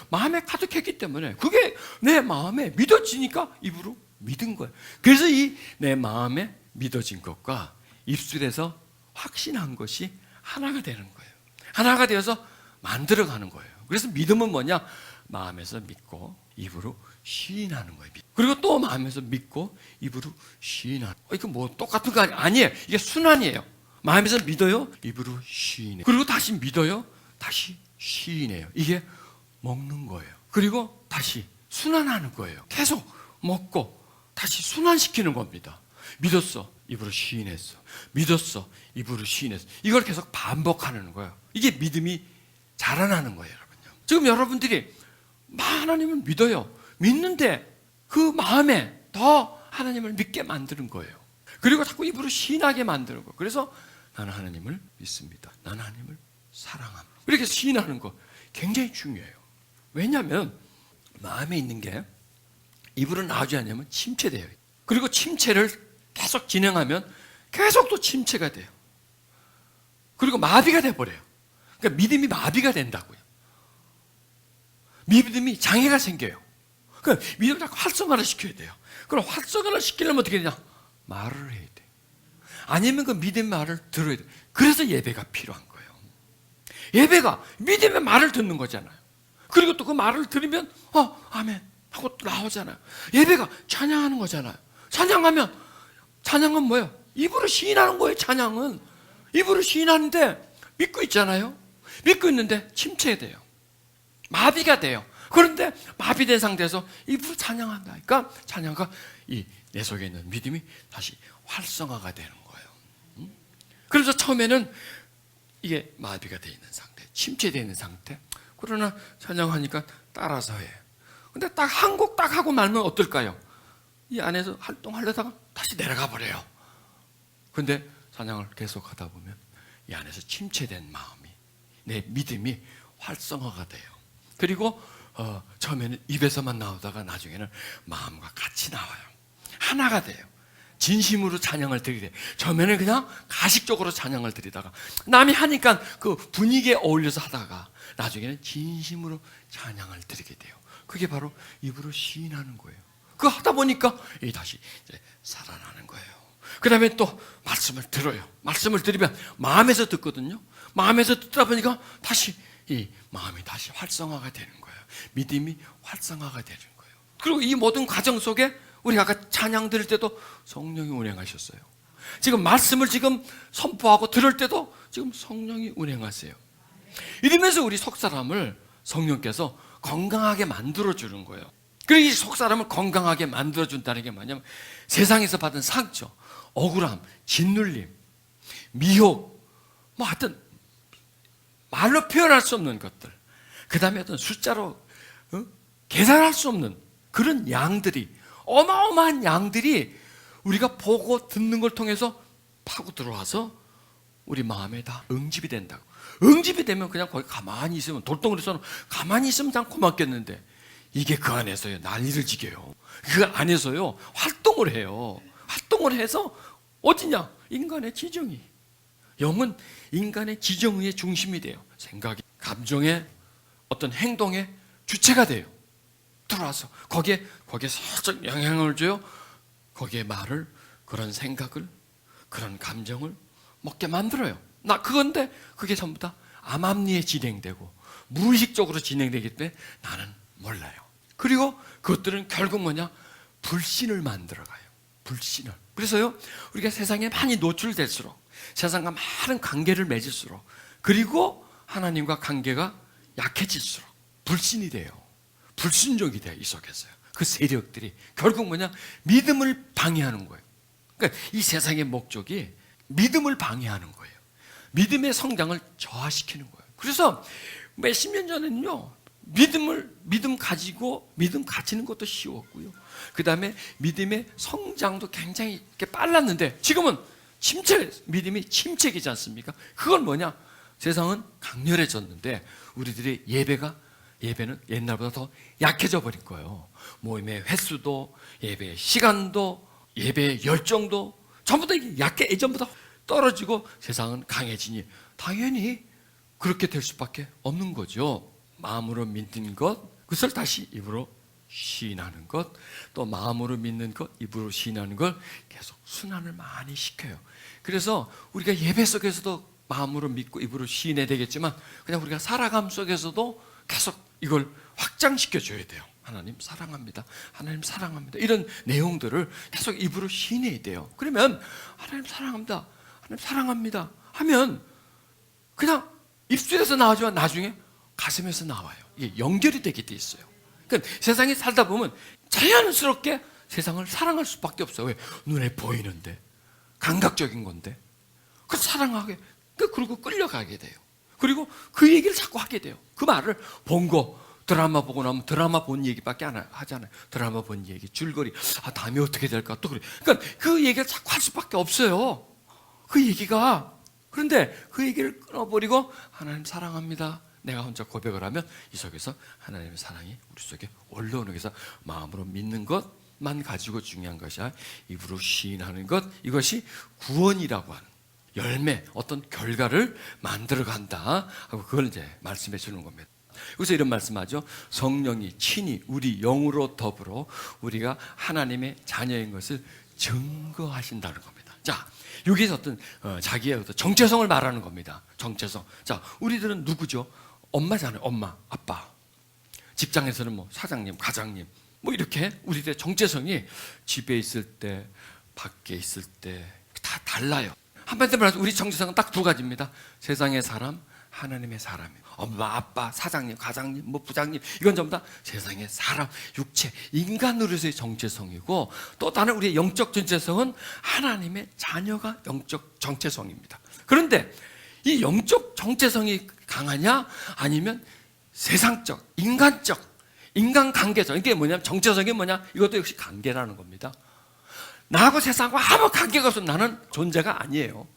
마음에 가득했기 때문에 그게 내 마음에 믿어지니까 입으로 믿은 거예요. 그래서 이 내 마음에 믿어진 것과 입술에서 확신한 것이 하나가 되는 거예요. 하나가 되어서 만들어가는 거예요. 그래서 믿음은 뭐냐? 마음에서 믿고 입으로 시인하는 거예요. 그리고 또 마음에서 믿고 입으로 시인하는 거예요. 이거 뭐 똑같은 거 아니에요. 이게 순환이에요. 마음에서 믿어요, 입으로 시인해요. 그리고 다시 믿어요, 다시 시인해요. 이게 먹는 거예요. 그리고 다시 순환하는 거예요. 계속 먹고 다시 순환시키는 겁니다. 믿었어, 입으로 시인했어. 믿었어, 입으로 시인했어. 이걸 계속 반복하는 거예요. 이게 믿음이 자라나는 거예요, 여러분요. 지금 여러분들이 하나님을 믿어요. 믿는데 그 마음에 더 하나님을 믿게 만드는 거예요. 그리고 자꾸 입으로 시인하게 만드는 거예요. 그래서 나는 하나님을 믿습니다. 나는 하나님을 사랑합니다. 이렇게 시인하는 거 굉장히 중요해요. 왜냐하면 마음에 있는 게 입으로 나오지 않으면 침체돼요. 그리고 침체를 계속 진행하면 계속 또 침체가 돼요. 그리고 마비가 돼버려요. 그러니까 믿음이 마비가 된다고요. 믿음이 장애가 생겨요. 그러니까 믿음을 자꾸 활성화를 시켜야 돼요. 그럼 활성화를 시키려면 어떻게 되냐? 말을 해야 돼요. 아니면 그 믿음의 말을 들어야 돼요. 그래서 예배가 필요한 거예요. 예배가 믿음의 말을 듣는 거잖아요. 그리고 또 그 말을 들으면 아멘 하고 또 나오잖아요. 예배가 찬양하는 거잖아요. 찬양은 뭐예요? 입으로 시인하는 거예요. 찬양은 입으로 시인하는데 믿고 있잖아요. 믿고 있는데 침체돼요. 마비가 돼요. 그런데 마비된 상태에서 입으로 찬양한다니까 찬양가 내 속에 있는 믿음이 다시 활성화가 되는 거예요. 그래서 처음에는 이게 마비가 되어 있는 상태, 침체되어 있는 상태. 그러나 찬양하니까 따라서 해. 근데 딱 한 곡 딱 하고 말면 어떨까요? 이 안에서 활동하려다가 다시 내려가 버려요. 근데 찬양을 계속 하다 보면 이 안에서 침체된 마음이, 내 믿음이 활성화가 돼요. 그리고 처음에는 입에서만 나오다가 나중에는 마음과 같이 나와요. 하나가 돼요. 진심으로 찬양을 드리게. 처음에는 그냥 가식적으로 찬양을 드리다가 남이 하니까 그 분위기에 어울려서 하다가 나중에는 진심으로 찬양을 드리게 돼요. 그게 바로 입으로 시인하는 거예요. 그거 하다 보니까 다시 이제 살아나는 거예요. 그 다음에 또 말씀을 들어요. 말씀을 들으면 마음에서 듣거든요. 마음에서 듣다 보니까 다시 이 마음이 다시 활성화가 되는 거예요. 믿음이 활성화가 되는 거예요. 그리고 이 모든 과정 속에 우리가 아까 찬양 드릴 때도 성령이 운행하셨어요. 지금 말씀을 지금 선포하고 들을 때도 지금 성령이 운행하세요. 이러면서 우리 속사람을 성령께서 건강하게 만들어주는 거예요. 그리고 이 속사람을 건강하게 만들어준다는 게 뭐냐면 세상에서 받은 상처, 억울함, 짓눌림, 미혹, 뭐 하여튼 말로 표현할 수 없는 것들, 그 다음에 어떤 숫자로 계산할 수 없는 그런 양들이, 어마어마한 양들이 우리가 보고 듣는 걸 통해서 파고 들어와서 우리 마음에 다 응집이 된다고. 응집이 되면 그냥 거기 가만히 있으면, 돌덩어리처럼 가만히 있으면 그냥 고맙겠는데, 이게 그 안에서요 난리를 지겨요. 그 안에서요 활동을 해요. 활동을 해서 어디냐? 인간의 지정이. 영은 인간의 지정의 중심이 돼요. 생각이, 감정의 어떤 행동의 주체가 돼요. 들어와서 거기에 살짝 영향을 줘요. 거기에 말을, 그런 생각을, 그런 감정을 먹게 만들어요. 그건데 그게 전부 다 암암리에 진행되고 무의식적으로 진행되기 때문에 나는 몰라요. 그리고 그것들은 결국 뭐냐? 불신을 만들어가요. 불신을. 그래서요 우리가 세상에 많이 노출될수록, 세상과 많은 관계를 맺을수록, 그리고 하나님과 관계가 약해질수록 불신이 돼요. 불순종이 돼요. 이 속에서요. 그 세력들이 결국 뭐냐? 믿음을 방해하는 거예요. 그러니까 이 세상의 목적이 믿음을 방해하는 거예요. 믿음의 성장을 저하시키는 거예요. 그래서 몇십 년 전에는요 믿음 가지는 것도 쉬웠고요. 그 다음에 믿음의 성장도 굉장히 이렇게 빨랐는데, 지금은 믿음이 침체기지 않습니까? 그건 뭐냐? 세상은 강렬해졌는데 우리들의 예배는 옛날보다 더 약해져 버린 거예요. 모임의 횟수도, 예배의 시간도, 예배의 열정도 전부 다 예전보다 떨어지고 세상은 강해지니 당연히 그렇게 될 수밖에 없는 거죠. 마음으로 믿는 것, 그것을 다시 입으로 시인하는 것, 또 마음으로 믿는 것, 입으로 시인하는 걸 계속 순환을 많이 시켜요. 그래서 우리가 예배 속에서도 마음으로 믿고 입으로 시인해야 되겠지만, 그냥 우리가 살아감 속에서도 계속 이걸 확장시켜 줘야 돼요. 하나님 사랑합니다. 하나님 사랑합니다. 이런 내용들을 계속 입으로 시인해야 돼요. 그러면 하나님 사랑합니다. 하나님 사랑합니다 하면 그냥 입술에서 나오지만 나중에 가슴에서 나와요. 이게 연결이 되게 돼 있어요. 그러니까 세상에 살다 보면 자연스럽게 세상을 사랑할 수밖에 없어요. 왜? 눈에 보이는데, 감각적인 건데. 그 사랑하게, 그리고 끌려가게 돼요. 그리고 그 얘기를 자꾸 하게 돼요. 그 말을 본 거, 드라마 보고 나면 드라마 본 얘기밖에 안 하잖아요. 드라마 본 얘기, 줄거리, 다음에 어떻게 될까 또 그래. 그러니까 그 얘기를 자꾸 할 수밖에 없어요. 그 얘기가. 그런데 그 얘기를 끊어버리고 하나님 사랑합니다. 내가 혼자 고백을 하면 이 속에서 하나님의 사랑이 우리 속에 올라오는, 그래서 마음으로 믿는 것만 가지고 중요한 것이 아니라 입으로 시인하는 것, 이것이 구원이라고 하는 열매, 어떤 결과를 만들어간다 하고 그걸 이제 말씀해 주는 겁니다. 그래서 이런 말씀하죠. 성령이 친히 우리 영으로 더불어 우리가 하나님의 자녀인 것을 증거하신다는 겁니다. 자, 여기서 어떤 자기의 어떤 정체성을 말하는 겁니다. 정체성. 자, 우리들은 누구죠? 엄마잖아요. 엄마, 아빠. 직장에서는 뭐 사장님, 과장님, 뭐 이렇게 우리들의 정체성이 집에 있을 때, 밖에 있을 때 다 달라요. 한마디로 말해서 우리 정체성은 딱 두 가지입니다. 세상의 사람, 하나님의 사람이에요. 엄마, 아빠, 사장님, 과장님, 뭐 부장님, 이건 전부 다 세상의 사람, 육체, 인간으로서의 정체성이고, 또 다른 우리의 영적 정체성은 하나님의 자녀가 영적 정체성입니다. 그런데 이 영적 정체성이 강하냐? 아니면 세상적, 인간적, 인간관계적, 이게 뭐냐면 정체성이 뭐냐? 이것도 역시 관계라는 겁니다. 나하고 세상과 아무 관계가 없으면 나는 존재가 아니에요.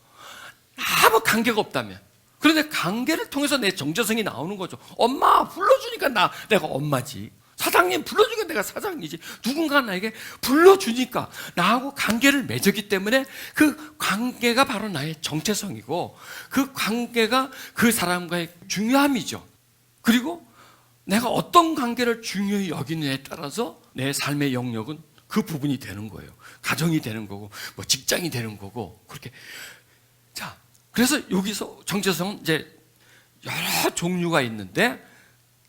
아무 관계가 없다면. 그런데 관계를 통해서 내 정체성이 나오는 거죠. 엄마 불러주니까 내가 엄마지. 사장님 불러주니까 내가 사장이지. 누군가 나에게 불러주니까 나하고 관계를 맺었기 때문에 그 관계가 바로 나의 정체성이고, 그 관계가 그 사람과의 중요함이죠. 그리고 내가 어떤 관계를 중요히 여기느냐에 따라서 내 삶의 영역은 그 부분이 되는 거예요. 가정이 되는 거고, 뭐 직장이 되는 거고, 그렇게. 자, 그래서 여기서 정체성은 이제 여러 종류가 있는데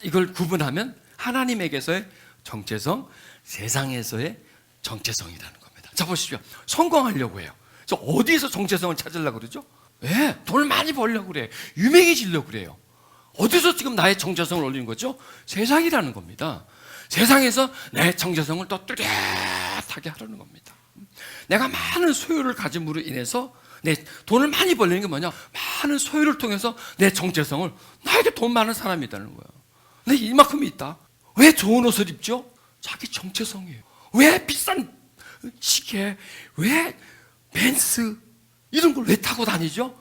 이걸 구분하면 하나님에게서의 정체성, 세상에서의 정체성이라는 겁니다. 자, 보십시오. 성공하려고 해요. 그래서 어디에서 정체성을 찾으려고 그러죠? 왜? 돈을 많이 벌려고 그래. 유명해지려고 그래요. 어디서 지금 나의 정체성을 올리는 거죠? 세상이라는 겁니다. 세상에서 내 정체성을 더 뚜렷하게 하려는 겁니다. 내가 많은 소유를 가짐으로 인해서 내 돈을 많이 벌리는 게 뭐냐? 많은 소유를 통해서 내 정체성을, 나에게 돈 많은 사람이라는 거야. 내 이만큼이 있다. 왜 좋은 옷을 입죠? 자기 정체성이에요. 왜 비싼 시계, 왜 벤츠 이런 걸 왜 타고 다니죠?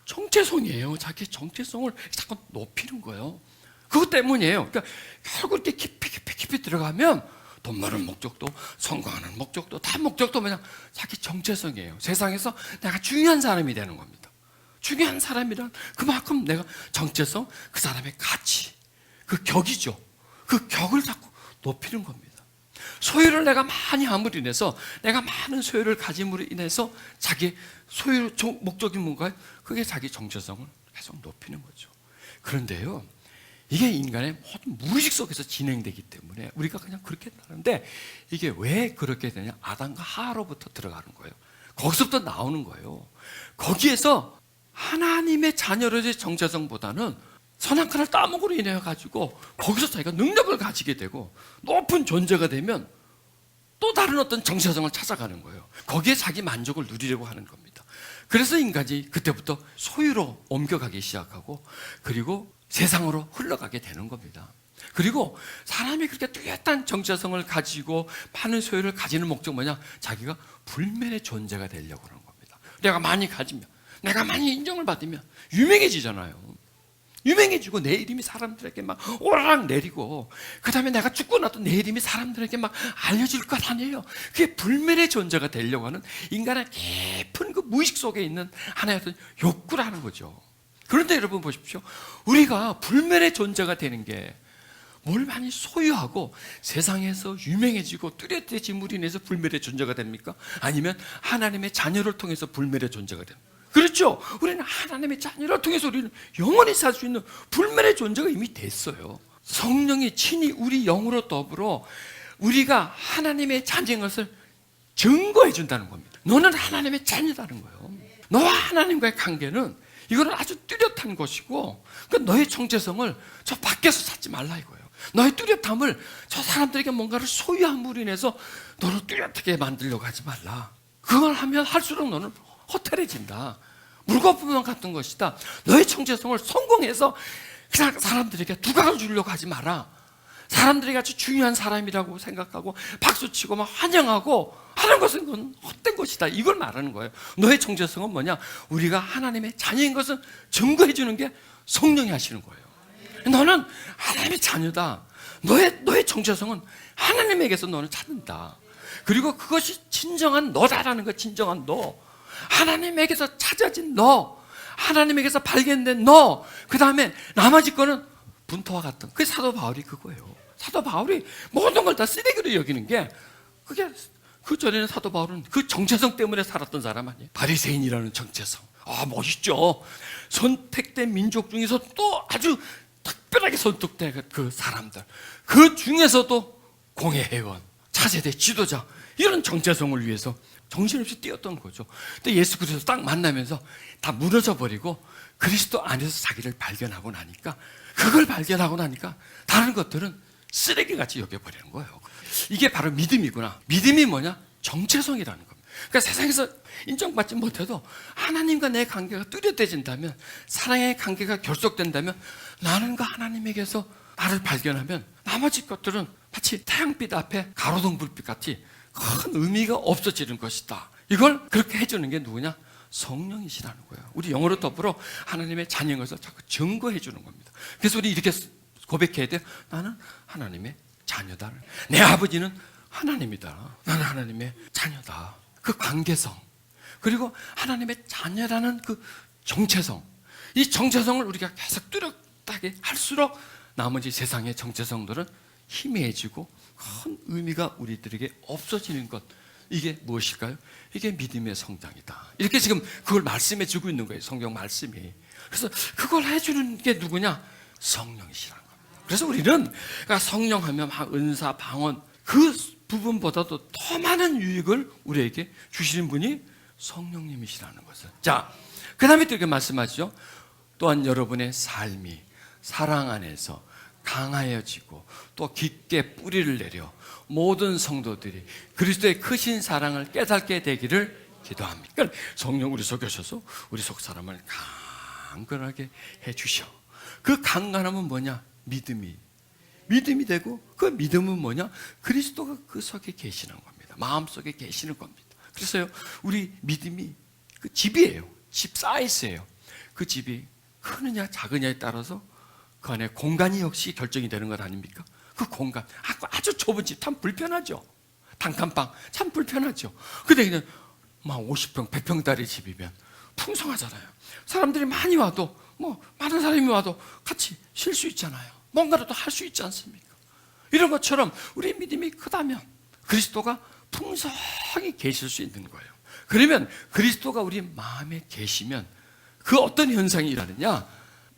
정체성이에요. 자기 정체성을 자꾸 높이는 거예요. 그것 때문이에요. 그러니까 결국 이렇게 깊이 들어가면 돈 버는 목적도, 성공하는 목적도, 다 목적도 뭐냐? 자기 정체성이에요. 세상에서 내가 중요한 사람이 되는 겁니다. 중요한 사람이란 그만큼 내가 정체성, 그 사람의 가치, 그 격이죠. 그 격을 자꾸 높이는 겁니다. 소유를 내가 많이 함으로 인해서, 내가 많은 소유를 가짐으로 인해서 자기 소유 목적이 뭔가요? 그게 자기 정체성을 계속 높이는 거죠. 그런데요, 이게 인간의 모든 무의식 속에서 진행되기 때문에 우리가 그냥 그렇게 하는데, 이게 왜 그렇게 되냐? 아담과 하와로부터 들어가는 거예요. 거기서부터 나오는 거예요. 거기에서 하나님의 자녀로의 정체성보다는 선악과를 따먹으로 인해 가지고 거기서 자기가 능력을 가지게 되고 높은 존재가 되면 또 다른 어떤 정체성을 찾아가는 거예요. 거기에 자기 만족을 누리려고 하는 겁니다. 그래서 인간이 그때부터 소유로 옮겨가기 시작하고, 그리고 세상으로 흘러가게 되는 겁니다. 그리고 사람이 그렇게 뚜렷한 정체성을 가지고 많은 소유를 가지는 목적 뭐냐? 자기가 불멸의 존재가 되려고 하는 겁니다. 내가 많이 가지면, 내가 많이 인정을 받으면 유명해지잖아요. 유명해지고 내 이름이 사람들에게 막 오르락 내리고, 그 다음에 내가 죽고 나도 내 이름이 사람들에게 막 알려질 것 아니에요. 그게 불멸의 존재가 되려고 하는 인간의 깊은 그 무의식 속에 있는 하나의 어떤 욕구라는 거죠. 그런데 여러분 보십시오. 우리가 불멸의 존재가 되는 게 뭘 많이 소유하고 세상에서 유명해지고 뚜렷해짐으로 인해서 불멸의 존재가 됩니까? 아니면 하나님의 자녀를 통해서 불멸의 존재가 됩니까? 그렇죠. 우리는 하나님의 자녀를 통해서 우리는 영원히 살 수 있는 불멸의 존재가 이미 됐어요. 성령이 친히 우리 영으로 더불어 우리가 하나님의 자녀인 것을 증거해 준다는 겁니다. 너는 하나님의 자녀다는 거예요. 너와 하나님과의 관계는 이거는 아주 뚜렷한 것이고, 그러니까 너의 정체성을 저 밖에서 찾지 말라 이거예요. 너의 뚜렷함을 저 사람들에게 뭔가를 소유함으로 인해서 너를 뚜렷하게 만들려고 하지 말라. 그걸 하면 할수록 너는 허탈해진다. 물거품만 같은 것이다. 너의 정체성을 성공해서 그냥 사람들에게 두각을 주려고 하지 마라. 사람들이 아주 중요한 사람이라고 생각하고 박수치고 막 환영하고 하는 것은 그건 헛된 것이다. 이걸 말하는 거예요. 너의 정체성은 뭐냐? 우리가 하나님의 자녀인 것을 증거해 주는 게 성령이 하시는 거예요. 너는 하나님의 자녀다. 너의 정체성은 하나님에게서 너는 찾는다. 그리고 그것이 진정한 너다라는 거, 진정한 너. 하나님에게서 찾아진 너, 하나님에게서 발견된 너, 그 다음에 나머지 거는 분토와 같은, 그게 사도 바울이 그거예요. 사도 바울이 모든 걸 다 쓰레기로 여기는 게, 그게 그 전에는 사도 바울은 그 정체성 때문에 살았던 사람 아니에요. 바리새인이라는 정체성. 아, 멋있죠. 선택된 민족 중에서 또 아주 특별하게 선택된 그 사람들, 그 중에서도 공회회원, 차세대 지도자, 이런 정체성을 위해서 정신없이 뛰었던 거죠. 근데 예수 그리스도 딱 만나면서 다 무너져 버리고 그리스도 안에서 자기를 발견하고 나니까, 그걸 발견하고 나니까 다른 것들은 쓰레기같이 여겨버리는 거예요. 이게 바로 믿음이구나. 믿음이 뭐냐? 정체성이라는 겁니다. 그러니까 세상에서 인정받지 못해도 하나님과 내 관계가 뚜렷해진다면, 사랑의 관계가 결속된다면, 나는 그 하나님에게서 나를 발견하면 나머지 것들은 마치 태양빛 앞에 가로등 불빛 같이 큰 의미가 없어지는 것이다. 이걸 그렇게 해주는 게 누구냐? 성령이시라는 거예요. 우리 영으로 더불어 하나님의 자녀인 것을 자꾸 증거해 주는 겁니다. 그래서 우리 이렇게 고백해야 돼요. 나는 하나님의 자녀다. 내 아버지는 하나님이다. 나는 하나님의 자녀다. 그 관계성, 그리고 하나님의 자녀라는 그 정체성, 이 정체성을 우리가 계속 뚜렷하게 할수록 나머지 세상의 정체성들은 희미해지고 큰 의미가 우리들에게 없어지는 것, 이게 무엇일까요? 이게 믿음의 성장이다. 이렇게 지금 그걸 말씀해 주고 있는 거예요. 성경 말씀이. 그래서 그걸 해주는 게 누구냐? 성령이시라는 겁니다. 그래서 우리는 그러니까 성령하면 은사, 방언 그 부분보다도 더 많은 유익을 우리에게 주시는 분이 성령님이시라는 것을. 자, 그 다음에 또 이렇게 말씀하시죠. 또한 여러분의 삶이 사랑 안에서 강하여지고 또 깊게 뿌리를 내려 모든 성도들이 그리스도의 크신 사랑을 깨닫게 되기를 기도합니다. 그러니까 성령 우리 속에 오셔서 우리 속 사람을 강건하게 해주셔. 그 강건함은 뭐냐? 믿음이 되고, 그 믿음은 뭐냐? 그리스도가 그 속에 계시는 겁니다. 마음속에 계시는 겁니다. 그래서요, 우리 믿음이 그 집이에요. 집 사이즈예요. 그 집이 크느냐 작으냐에 따라서 그 안에 공간이 역시 결정이 되는 것 아닙니까? 그 공간, 아주 좁은 집 참 불편하죠. 단칸방 참 불편하죠. 근데 그냥 막 50평, 100평짜리 집이면 풍성하잖아요. 사람들이 많이 와도 많은 사람이 와도 같이 쉴 수 있잖아요. 뭔가라도 할 수 있지 않습니까? 이런 것처럼 우리 믿음이 크다면 그리스도가 풍성히 계실 수 있는 거예요. 그러면 그리스도가 우리 마음에 계시면 그 어떤 현상이 일어나느냐?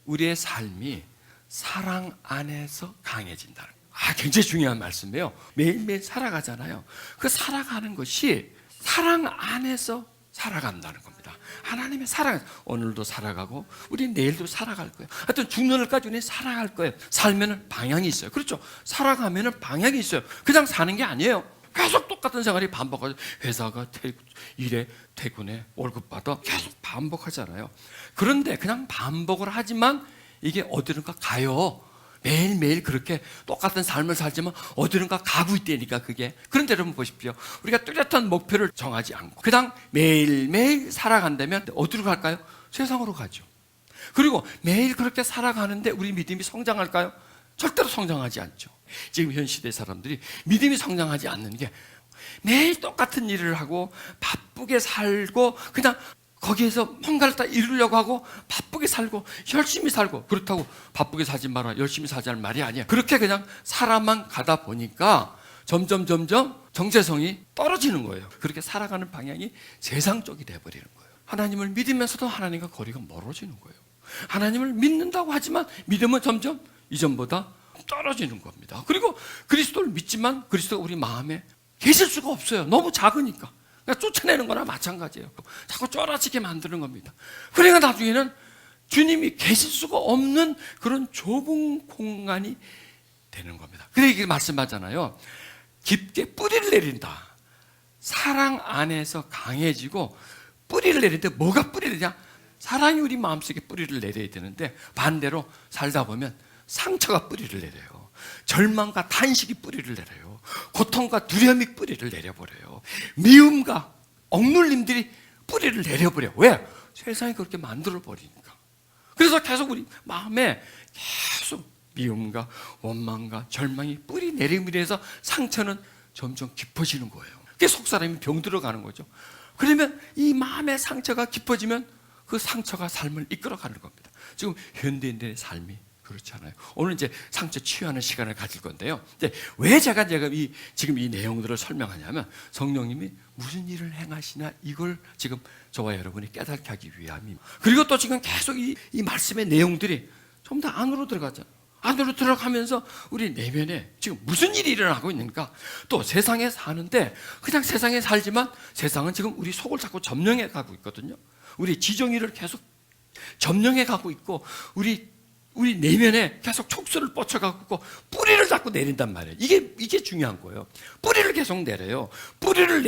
우리의 삶이 사랑 안에서 강해진다는 거예요. 굉장히 중요한 말씀이에요. 매일매일 살아가잖아요. 그 살아가는 것이 사랑 안에서 살아간다는 겁니다. 하나님의 사랑, 오늘도 살아가고 우리 내일도 살아갈 거예요. 하여튼 죽는 날까지 우리 살아갈 거예요. 살면은 방향이 있어요. 그렇죠? 살아가면은 방향이 있어요. 그냥 사는 게 아니에요. 계속 똑같은 생활이 반복하죠. 회사가 일에 퇴근해 월급 받아 계속 반복하잖아요. 그런데 그냥 반복을 하지만 이게 어디론가 가요. 매일매일 그렇게 똑같은 삶을 살지만 어디론가 가고 있다니까 그게. 그런데 여러분 보십시오. 우리가 뚜렷한 목표를 정하지 않고 그냥 매일매일 살아간다면 어디로 갈까요? 세상으로 가죠. 그리고 매일 그렇게 살아가는데 우리 믿음이 성장할까요? 절대로 성장하지 않죠. 지금 현 시대 사람들이 믿음이 성장하지 않는 게 매일 똑같은 일을 하고 바쁘게 살고 그냥 거기에서 뭔가를 다 이루려고 하고 바쁘게 살고 열심히 살고, 그렇다고 바쁘게 살지 마라 열심히 살자는 말이 아니야. 그렇게 그냥 살아만 가다 보니까 점점 정체성이 떨어지는 거예요. 그렇게 살아가는 방향이 세상 쪽이 돼버리는 거예요. 하나님을 믿으면서도 하나님과 거리가 멀어지는 거예요. 하나님을 믿는다고 하지만 믿음은 점점 이전보다 떨어지는 겁니다. 그리고 그리스도를 믿지만 그리스도가 우리 마음에 계실 수가 없어요. 너무 작으니까. 그러니까 쫓아내는 거나 마찬가지예요. 자꾸 쫄아지게 만드는 겁니다. 그러니까 나중에는 주님이 계실 수가 없는 그런 좁은 공간이 되는 겁니다. 그래서 이게 말씀하잖아요. 깊게 뿌리를 내린다. 사랑 안에서 강해지고 뿌리를 내리는데 뭐가 뿌리를 내냐? 사랑이 우리 마음속에 뿌리를 내려야 되는데 반대로 살다 보면 상처가 뿌리를 내려요. 절망과 탄식이 뿌리를 내려요. 고통과 두려움이 뿌리를 내려버려요. 미움과 억눌림들이 뿌리를 내려버려요. 왜? 세상이 그렇게 만들어버리니까. 그래서 계속 우리 마음에 계속 미움과 원망과 절망이 뿌리 내림으로 해서 상처는 점점 깊어지는 거예요. 그게 속사람이 병들어가는 거죠. 그러면 이 마음의 상처가 깊어지면 그 상처가 삶을 이끌어가는 겁니다. 지금 현대인들의 삶이 그렇잖아요. 오늘 이제 상처 치유하는 시간을 가질 건데요. 이제 왜 제가 지금 이 내용들을 설명하냐면 성령님이 무슨 일을 행하시나 이걸 지금 저와 여러분이 깨닫게 하기 위함입니다. 그리고 또 지금 계속 이 말씀의 내용들이 좀 더 안으로 들어가잖아요. 안으로 들어가면서 우리 내면에 지금 무슨 일이 일어나고 있는가. 또 세상에 사는데 그냥 세상에 살지만 세상은 지금 우리 속을 자꾸 점령해 가고 있거든요. 우리 지정의를 계속 점령해 가고 있고 우리 내면에 계속 촉수를 뻗쳐가고 뿌리를 자꾸 내린단 말이에요. 이게 중요한 거예요. 뿌리를 계속 내려요. 뿌리를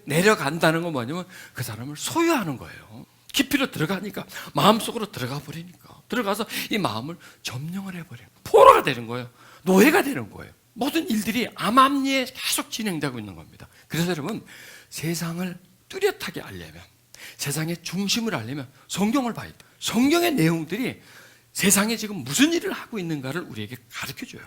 내려간다는 건 뭐냐면 그 사람을 소유하는 거예요. 깊이로 들어가니까 마음속으로 들어가 버리니까 들어가서 이 마음을 점령을 해버려요. 포로가 되는 거예요. 노예가 되는 거예요. 모든 일들이 암암리에 계속 진행되고 있는 겁니다. 그래서 여러분 세상을 뚜렷하게 알려면 세상의 중심을 알려면 성경을 봐야 돼요. 성경의 내용들이 세상에 지금 무슨 일을 하고 있는가를 우리에게 가르쳐줘요.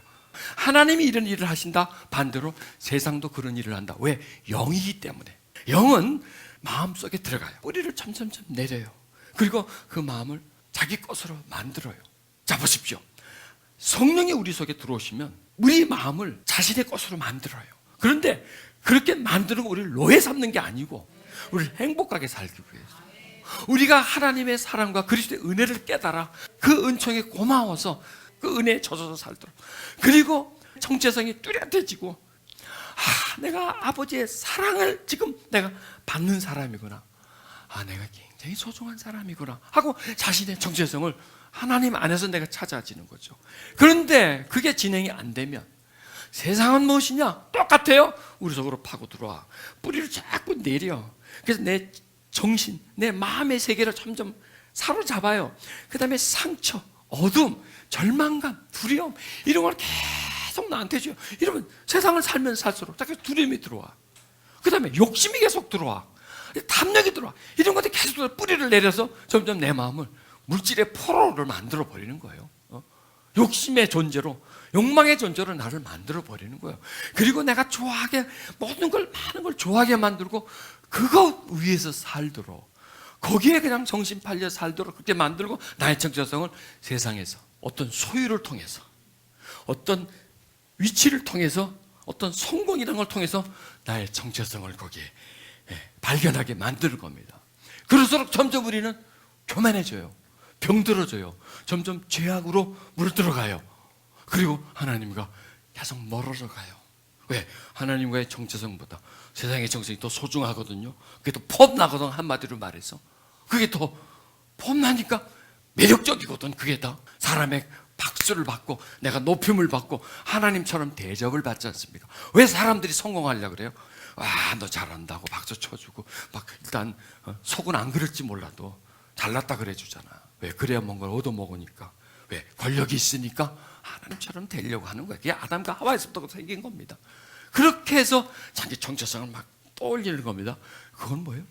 하나님이 이런 일을 하신다. 반대로 세상도 그런 일을 한다. 왜? 영이기 때문에. 영은 마음속에 들어가요. 뿌리를 점점점 내려요. 그리고 그 마음을 자기 것으로 만들어요. 자 보십시오. 성령이 우리 속에 들어오시면 우리 마음을 자신의 것으로 만들어요. 그런데 그렇게 만드는 거 우리를 노예 삼는 게 아니고 우리를 행복하게 살기 위해서, 우리가 하나님의 사랑과 그리스도의 은혜를 깨달아 그 은총에 고마워서 그 은혜에 젖어서 살도록, 그리고 정체성이 뚜렷해지고 내가 아버지의 사랑을 지금 내가 받는 사람이구나, 내가 굉장히 소중한 사람이구나 하고 자신의 정체성을 하나님 안에서 내가 찾아지는 거죠. 그런데 그게 진행이 안 되면 세상은 무엇이냐? 똑같아요. 우리 속으로 파고 들어와 뿌리를 자꾸 내려. 그래서 내 정신, 내 마음의 세계를 점점 사로잡아요. 그 다음에 상처, 어둠, 절망감, 두려움 이런 걸 계속 나한테 줘요. 이러면 세상을 살면 살수록 자꾸 두려움이 들어와. 그 다음에 욕심이 계속 들어와, 탐욕이 들어와. 이런 것들이 계속 뿌리를 내려서 점점 내 마음을 물질의 포로를 만들어 버리는 거예요. 욕심의 존재로, 욕망의 존재로 나를 만들어 버리는 거예요. 그리고 내가 좋아하게, 모든 걸, 많은 걸 좋아하게 만들고 그거 위에서 살도록, 거기에 그냥 정신 팔려 살도록 그렇게 만들고, 나의 정체성을 세상에서 어떤 소유를 통해서, 어떤 위치를 통해서, 어떤 성공이라는 걸 통해서 나의 정체성을 거기에 발견하게 만드는 겁니다. 그럴수록 점점 우리는 교만해져요. 병들어져요. 점점 죄악으로 물들어가요. 그리고 하나님과 계속 멀어져 가요. 왜? 하나님과의 정체성보다 세상의 정체성이 더 소중하거든요. 그게 더 폼나거든. 한마디로 말해서 그게 더 폼나니까 매력적이거든. 그게 다 사람의 박수를 받고 내가 높임을 받고 하나님처럼 대접을 받지 않습니까? 왜 사람들이 성공하려고 그래요? 너 잘한다고 박수 쳐주고 막 일단 속은 안 그럴지 몰라도 잘났다 그래 주잖아. 왜? 그래야 뭔가를 얻어먹으니까. 왜? 권력이 있으니까 하나님처럼 되려고 하는 거야. 그게 아담과 하와에서부터 생긴 겁니다. 그렇게 해서 자기 정체성을 막 떠올리는 겁니다. 그건 뭐예요?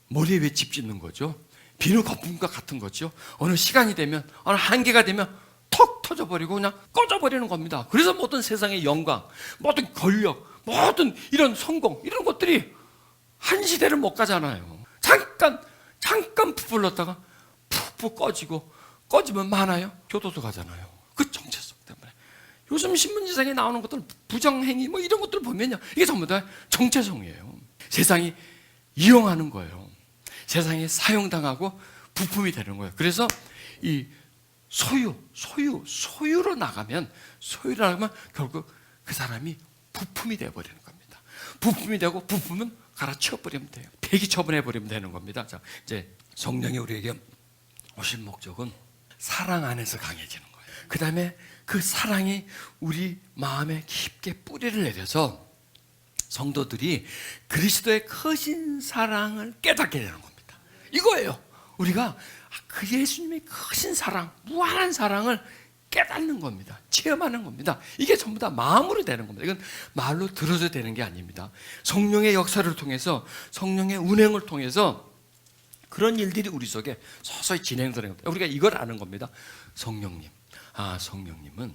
머리에 왜 집 짓는 거죠? 비누 거품과 같은 거죠. 어느 시간이 되면, 어느 한계가 되면 턱 터져버리고 그냥 꺼져버리는 겁니다. 그래서 모든 세상의 영광, 모든 권력, 모든 이런 성공, 이런 것들이 한 시대를 못 가잖아요. 잠깐 부풀렀다가 푹푹 꺼지면 많아요. 교도소 가잖아요. 그 정체성 때문에. 요즘 신문지상에 나오는 것들, 부정행위 뭐 이런 것들 보면요, 이게 전부 다 정체성이에요. 세상이 이용하는 거예요. 세상에 사용당하고 부품이 되는 거예요. 그래서 이 소유로 나가면 결국 그 사람이 부품이 되어버리는 겁니다. 부품이 되고, 부품은 갈아치워버리면 돼요. 폐기 처분해버리면 되는 겁니다. 자, 이제 성령이 우리에게 오신 목적은 사랑 안에서 강해지는 거예요. 그 다음에 그 사랑이 우리 마음에 깊게 뿌리를 내려서 성도들이 그리스도의 크신 사랑을 깨닫게 되는 겁니다. 이거예요. 우리가 그 예수님의 크신 사랑, 무한한 사랑을 깨닫는 겁니다. 체험하는 겁니다. 이게 전부 다 마음으로 되는 겁니다. 이건 말로 들어서 되는 게 아닙니다. 성령의 역사를 통해서, 성령의 운행을 통해서 그런 일들이 우리 속에 서서히 진행되는 겁니다. 우리가 이걸 아는 겁니다. 성령님, 성령님은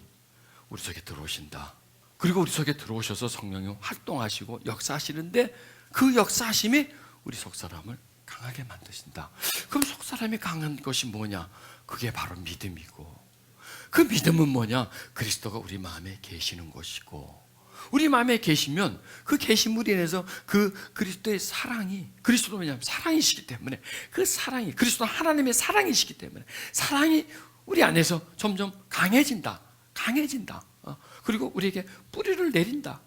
우리 속에 들어오신다. 그리고 우리 속에 들어오셔서 성령이 활동하시고 역사하시는데, 그 역사하심이 우리 속 사람을 강하게 만드신다. 그럼 속 사람이 강한 것이 뭐냐? 그게 바로 믿음이고, 그 믿음은 뭐냐? 그리스도가 우리 마음에 계시는 것이고, 우리 마음에 계시면 그 계심으로 인해서 그 그리스도의 사랑이, 그리스도는 왜냐하면 사랑이시기 때문에, 그 사랑이, 그리스도는 하나님의 사랑이시기 때문에 사랑이 우리 안에서 점점 강해진다. 그리고 우리에게 뿌리를 내린다.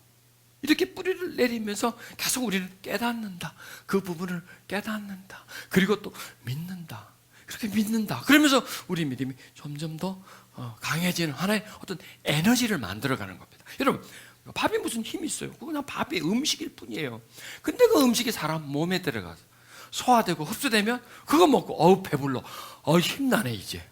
이렇게 뿌리를 내리면서 계속 우리는 깨닫는다. 그 부분을 깨닫는다. 그리고 또 믿는다. 그렇게 믿는다. 그러면서 우리 믿음이 점점 더 강해지는 하나의 어떤 에너지를 만들어가는 겁니다. 여러분, 밥이 무슨 힘이 있어요? 그냥 밥이 음식일 뿐이에요. 근데 그 음식이 사람 몸에 들어가서 소화되고 흡수되면 그거 먹고 배불러, 힘나네 이제,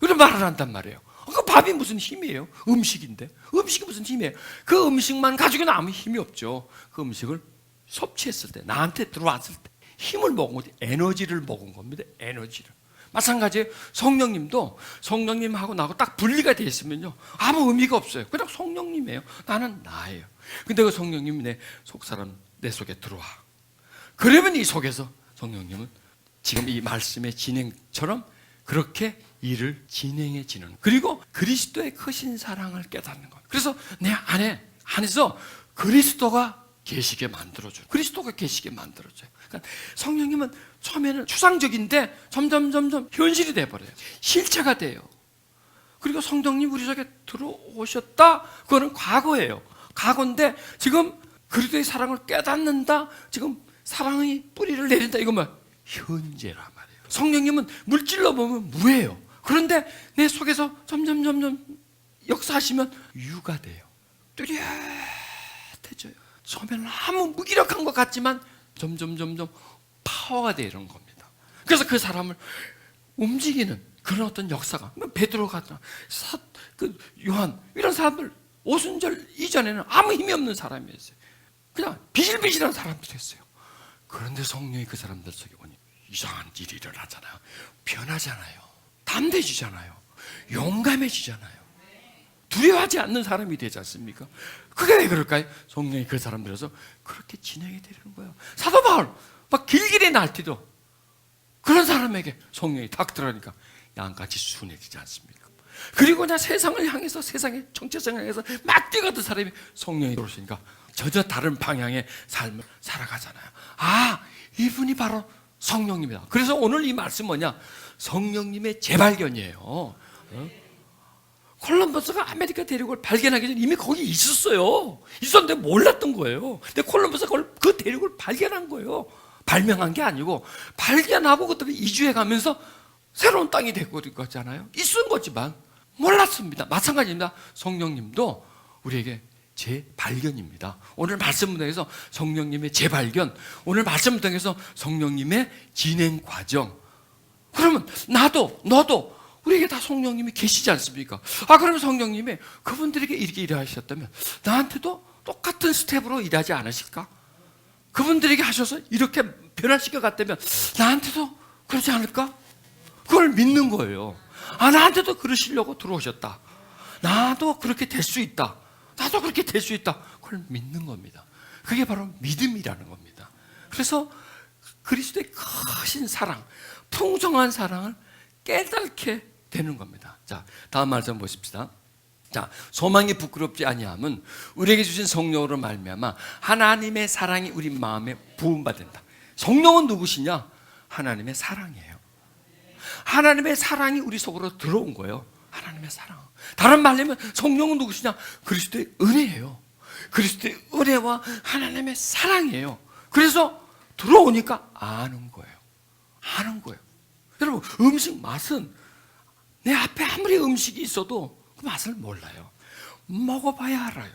이런 말을 한단 말이에요. 그 밥이 무슨 힘이에요? 음식인데. 음식이 무슨 힘이에요? 그 음식만 가지고는 아무 힘이 없죠. 그 음식을 섭취했을 때, 나한테 들어왔을 때 힘을 먹은 거지, 에너지를 먹은 겁니다. 에너지를. 마찬가지예요. 성령님도 성령님하고 나하고 딱 분리가 되어 있으면요, 아무 의미가 없어요. 그냥 성령님이에요. 나는 나예요. 근데 그 성령님이 내 속사람, 내 속에 들어와. 그러면 이 속에서 성령님은 지금 이 말씀의 진행처럼 그렇게 일을 진행해지는, 그리고 그리스도의 크신 사랑을 깨닫는 것. 그래서 내 안에서 그리스도가 계시게 만들어줘요. 그리스도가 계시게 만들어줘요. 그러니까 성령님은 처음에는 추상적인데 점점 현실이 돼버려요. 실체가 돼요. 그리고 성령님 우리 속에 들어오셨다. 그거는 과거예요. 과거인데 지금 그리스도의 사랑을 깨닫는다. 지금 사랑의 뿌리를 내린다. 이거 뭐 현재란 말이에요. 성령님은 물질로 보면 무예요. 그런데 내 속에서 점점 역사하시면 유가 돼요. 뚜렷해져요. 처음에는 아무 무기력한 것 같지만 점점 파워가 되는 겁니다. 그래서 그 사람을 움직이는 그런 어떤 역사가, 베드로가, 요한 이런 사람들 오순절 이전에는 아무 힘이 없는 사람이었어요. 그냥 비실비실한 사람이 됐어요. 그런데 성령이 그 사람들 속에 오니 이상한 일이 일어나잖아요. 변하잖아요. 담대해지잖아요. 용감해지잖아요. 두려워하지 않는 사람이 되지 않습니까? 그게 왜 그럴까요? 성령이 그 사람들에서 그렇게 진행이 되는 거예요. 사도 바울 막 길길이 날뛰도 그런 사람에게 성령이 탁 들어가니까 양같이 순해지지 않습니까? 그리고 나 세상을 향해서, 세상의 정체성을 향해서 막 뛰어가던 사람이 성령이 들어오시니까 전혀 다른 방향의 삶을 살아가잖아요. 아, 이분이 바로 성령님이다. 그래서 오늘 이 말씀 뭐냐? 성령님의 재발견이에요. 콜럼버스가 아메리카 대륙을 발견하기 전에 이미 거기 있었어요. 있었는데 몰랐던 거예요. 근데 콜럼버스가 그 대륙을 발견한 거예요. 발명한 게 아니고 발견하고 그때 이주해 가면서 새로운 땅이 되고 있잖아요. 있은 거지만 몰랐습니다. 마찬가지입니다. 성령님도 우리에게 재발견입니다. 오늘 말씀을 통해서 성령님의 재발견, 오늘 말씀을 통해서 성령님의 진행 과정. 그러면 나도 너도 우리에게 다 성령님이 계시지 않습니까? 아, 그러면 성령님이 그분들에게 이렇게 일하셨다면 나한테도 똑같은 스텝으로 일하지 않으실까? 그분들에게 하셔서 이렇게 변화시켜 갔다면 나한테도 그러지 않을까? 그걸 믿는 거예요. 아, 나한테도 그러시려고 들어오셨다. 나도 그렇게 될 수 있다. 나도 그렇게 될 수 있다. 그걸 믿는 겁니다. 그게 바로 믿음이라는 겁니다. 그래서 그리스도의 크신 사랑, 풍성한 사랑을 깨닫게 되는 겁니다. 자, 다음 말씀 보십시다. 자, 소망이 부끄럽지 아니함은 우리에게 주신 성령으로 말미암아 하나님의 사랑이 우리 마음에 부음받는다. 성령은 누구시냐? 하나님의 사랑이에요. 하나님의 사랑이 우리 속으로 들어온 거예요. 하나님의 사랑. 다른 말로 하면 성령은 누구시냐? 그리스도의 은혜예요. 그리스도의 은혜와 하나님의 사랑이에요. 그래서 들어오니까 아는 거예요. 아는 거예요. 여러분, 음식 맛은 내 앞에 아무리 음식이 있어도 그 맛을 몰라요. 먹어봐야 알아요.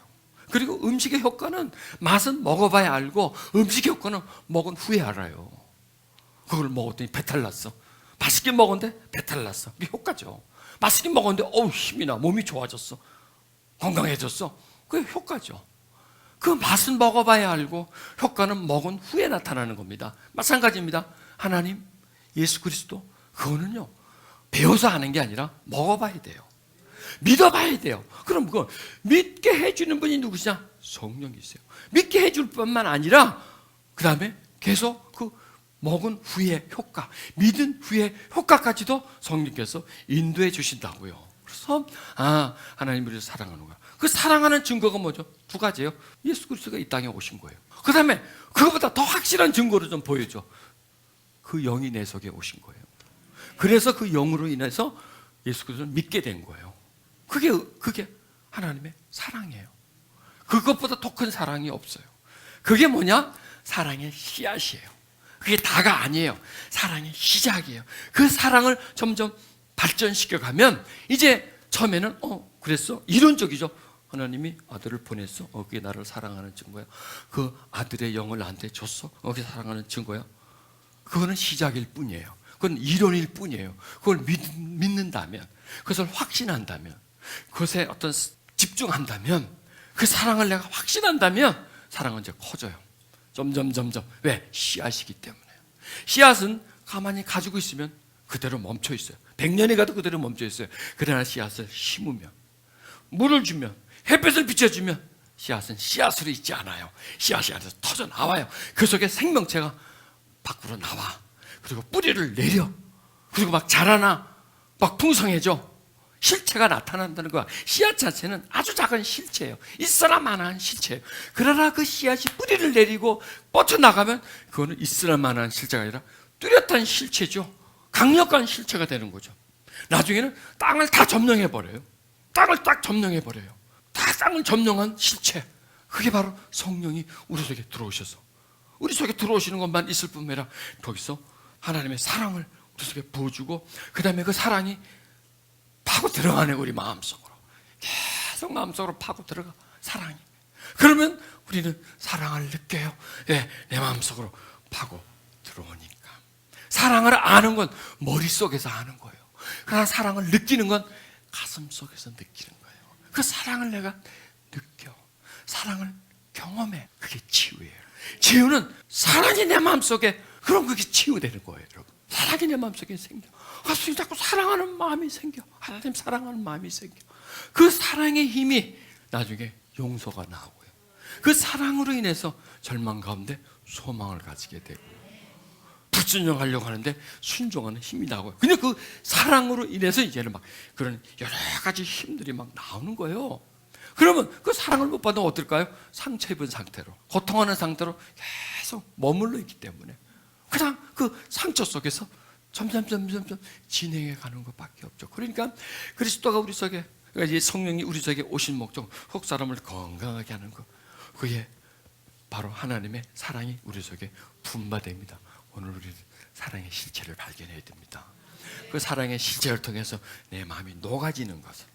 그리고 음식의 효과는 맛은 먹어봐야 알고 음식의 효과는 먹은 후에 알아요. 그걸 먹었더니 배탈 났어. 맛있게 먹었는데 배탈 났어. 그게 효과죠. 맛있게 먹었는데 어우 힘이 나, 몸이 좋아졌어, 건강해졌어. 그게 효과죠. 그 맛은 먹어봐야 알고 효과는 먹은 후에 나타나는 겁니다. 마찬가지입니다. 하나님, 예수 그리스도, 그거는요 배워서 하는 게 아니라 먹어봐야 돼요. 믿어봐야 돼요. 그럼 그거 믿게 해주는 분이 누구시냐? 성령이세요. 믿게 해줄 뿐만 아니라 그 다음에 계속 그 먹은 후의 효과, 믿은 후의 효과까지도 성령께서 인도해 주신다고요. 그래서 아, 하나님 우리를 사랑하는구나. 그 사랑하는 증거가 뭐죠? 두 가지예요. 예수 그리스도가 이 땅에 오신 거예요. 그 다음에 그것보다 더 확실한 증거를 좀 보여줘. 그 영이 내 속에 오신 거예요. 그래서 그 영으로 인해서 예수 그리스도를 믿게 된 거예요. 그게 하나님의 사랑이에요. 그것보다 더 큰 사랑이 없어요. 그게 뭐냐? 사랑의 씨앗이에요. 그게 다가 아니에요. 사랑의 시작이에요. 그 사랑을 점점 발전시켜 가면 이제 처음에는 그랬어? 이론적이죠. 하나님이 아들을 보냈어. 그게 나를 사랑하는 증거야. 그 아들의 영을 나한테 줬어. 그게 사랑하는 증거야. 그거는 시작일 뿐이에요. 그건 이론일 뿐이에요. 그걸 믿는다면, 그것을 확신한다면, 그것에 어떤 집중한다면, 그 사랑을 내가 확신한다면 사랑은 이제 커져요. 점점. 왜? 씨앗이기 때문에. 씨앗은 가만히 가지고 있으면 그대로 멈춰 있어요. 100년이 가도 그대로 멈춰 있어요. 그러나 씨앗을 심으면, 물을 주면, 햇볕을 비춰주면 씨앗은 씨앗으로 있지 않아요. 씨앗이 안에서 터져 나와요. 그 속에 생명체가 밖으로 나와. 그리고 뿌리를 내려. 그리고 막 자라나, 막 풍성해져. 실체가 나타난다는 거야. 씨앗 자체는 아주 작은 실체예요. 있으나마나한 실체예요. 그러나 그 씨앗이 뿌리를 내리고 뻗쳐나가면 그거는 있으나마나한 실체가 아니라 뚜렷한 실체죠. 강력한 실체가 되는 거죠. 나중에는 땅을 다 점령해버려요. 땅을 딱 점령해버려요. 다 땅을 점령한 실체. 그게 바로 성령이 우리 속에 들어오셔서 우리 속에 들어오시는 것만 있을 뿐만 아니라 거기서 하나님의 사랑을 우리 속에 부어주고 그 다음에 그 사랑이 파고 들어가네. 우리 마음속으로 계속 마음속으로 파고 들어가. 사랑이. 그러면 우리는 사랑을 느껴요. 예, 내 마음속으로 파고 들어오니까. 사랑을 아는 건 머릿속에서 아는 거예요. 그러나 사랑을 느끼는 건 가슴속에서 느끼는 거예요. 그 사랑을 내가 느껴. 사랑을 경험해. 그게 치유예요. 치유는 사랑이 내 마음속에, 그럼 그게 치유되는 거예요, 여러분. 사랑이 내 마음속에 생겨. 가슴이 자꾸 사랑하는 마음이 생겨. 하나님 사랑하는 마음이 생겨. 그 사랑의 힘이 나중에 용서가 나오고요. 그 사랑으로 인해서 절망 가운데 소망을 가지게 되고, 불순종하려고 하는데 순종하는 힘이 나고요. 근데 그 사랑으로 인해서 이제는 막 그런 여러 가지 힘들이 막 나오는 거예요. 그러면 그 사랑을 못 받으면 어떨까요? 상처 입은 상태로, 고통하는 상태로 계속 머물러 있기 때문에 그냥 그 상처 속에서 점점 진행해 가는 것밖에 없죠. 그러니까 그리스도가 우리 속에, 그러니까 성령이 우리 속에 오신 목적, 속 사람을 건강하게 하는 것, 그게 바로 하나님의 사랑이 우리 속에 분바됩니다. 오늘 우리는 사랑의 실체를 발견해야 됩니다. 그 사랑의 실체를 통해서 내 마음이 녹아지는 것을,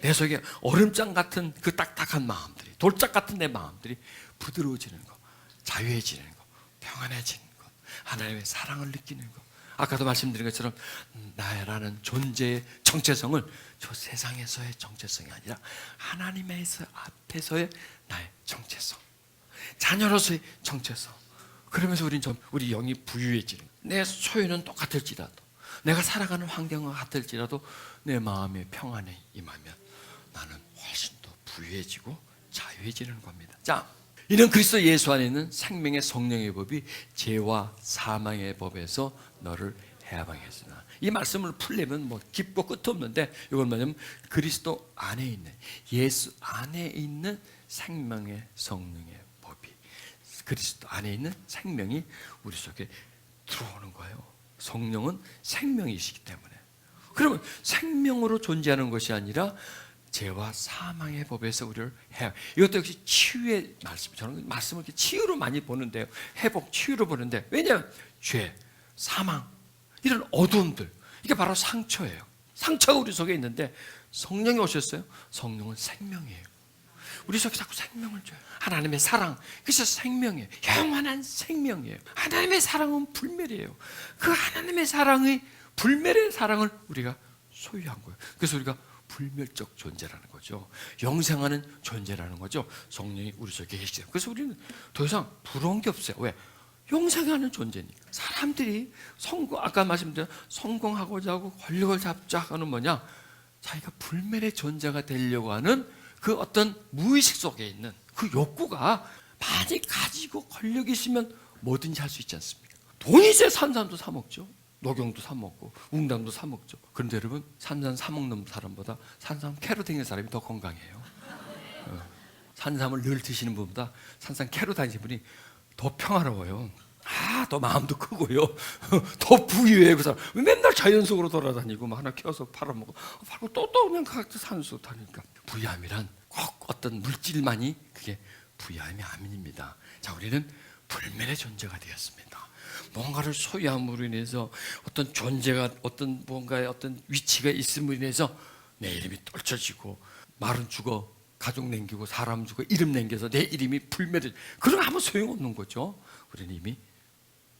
내 속에 얼음장 같은 그 딱딱한 마음들이, 돌짝 같은 내 마음들이 부드러워지는 것, 자유해지는 것, 평안해지는 것, 하나님의 사랑을 느끼는 것. 아까도 말씀드린 것처럼 나라는 존재의 정체성을 저 세상에서의 정체성이 아니라 하나님에서 앞에서의 나의 정체성, 자녀로서의 정체성. 그러면서 우리 영이 부유해지는, 내 소유는 똑같을지라도, 내가 살아가는 환경과 같을지라도 내 마음의 평안에 임하면 나는 훨씬 더 부유해지고 자유해지는 겁니다. 자, 이는 그리스도 예수 안에 있는 생명의 성령의 법이 죄와 사망의 법에서 너를 해방했으나. 이 말씀을 풀려면 뭐 깊고 끝 없는데, 이건 뭐냐면 그리스도 안에 있는, 예수 안에 있는 생명의 성령의 법이, 그리스도 안에 있는 생명이 우리 속에 들어오는 거예요. 성령은 생명이시기 때문에. 그러면 생명으로 존재하는 것이 아니라 죄와 사망의 법에서 우리를 해요. 이것도 역시 치유의 말씀. 저는 말씀을 이렇게 치유로 많이 보는데요. 회복, 치유로 보는데, 왜냐하면 죄, 사망, 이런 어두움들, 이게 바로 상처예요. 상처가 우리 속에 있는데 성령이 오셨어요. 성령은 생명이에요. 우리 속에 자꾸 생명을 줘요. 하나님의 사랑, 그래서 생명이에요. 영원한 생명이에요. 하나님의 사랑은 불멸이에요. 그 하나님의 사랑의, 불멸의 사랑을 우리가 소유한 거예요. 그래서 우리가 불멸적 존재라는 거죠. 영생하는 존재라는 거죠. 성령이 우리 속에 계시죠. 그래서 우리는 더 이상 부러운 게 없어요. 왜? 영생하는 존재니까. 사람들이 아까 말씀드린 성공하고자 하고 권력을 잡자 하는 뭐냐? 자기가 불멸의 존재가 되려고 하는 그 어떤 무의식 속에 있는 그 욕구가 많이 가지고 권력이 있으면 뭐든지 할 수 있지 않습니까? 돈이 있어야 산삼도 사 먹죠. 녹용도 사 먹고 웅담도 사 먹죠. 그런데 여러분, 산삼 사 먹는 사람보다 산삼 캐러 다니는 사람이 더 건강해요. 산삼을 늘 드시는 분보다 산삼 캐러 다니시는 분이 더 평화로워요. 더 마음도 크고요. 더 부유해요. 그 사람 맨날 자연 속으로 돌아다니고 막 하나 키워서 팔아먹고 팔고 또 그냥 각자 산속 다니까. 부유함이란 꼭 어떤 물질만이 그게 부유함이 아닙니다. 자, 우리는 불멸의 존재가 되었습니다. 뭔가를 소유함으로 인해서 어떤 존재가, 어떤 뭔가의 어떤 위치가 있음으로 인해서 내 이름이 떨쳐지고, 말은 죽어 가족 남기고 사람 죽어 이름 남겨서 내 이름이 불멸해, 그런 거 아무 소용없는 거죠. 우리는 이미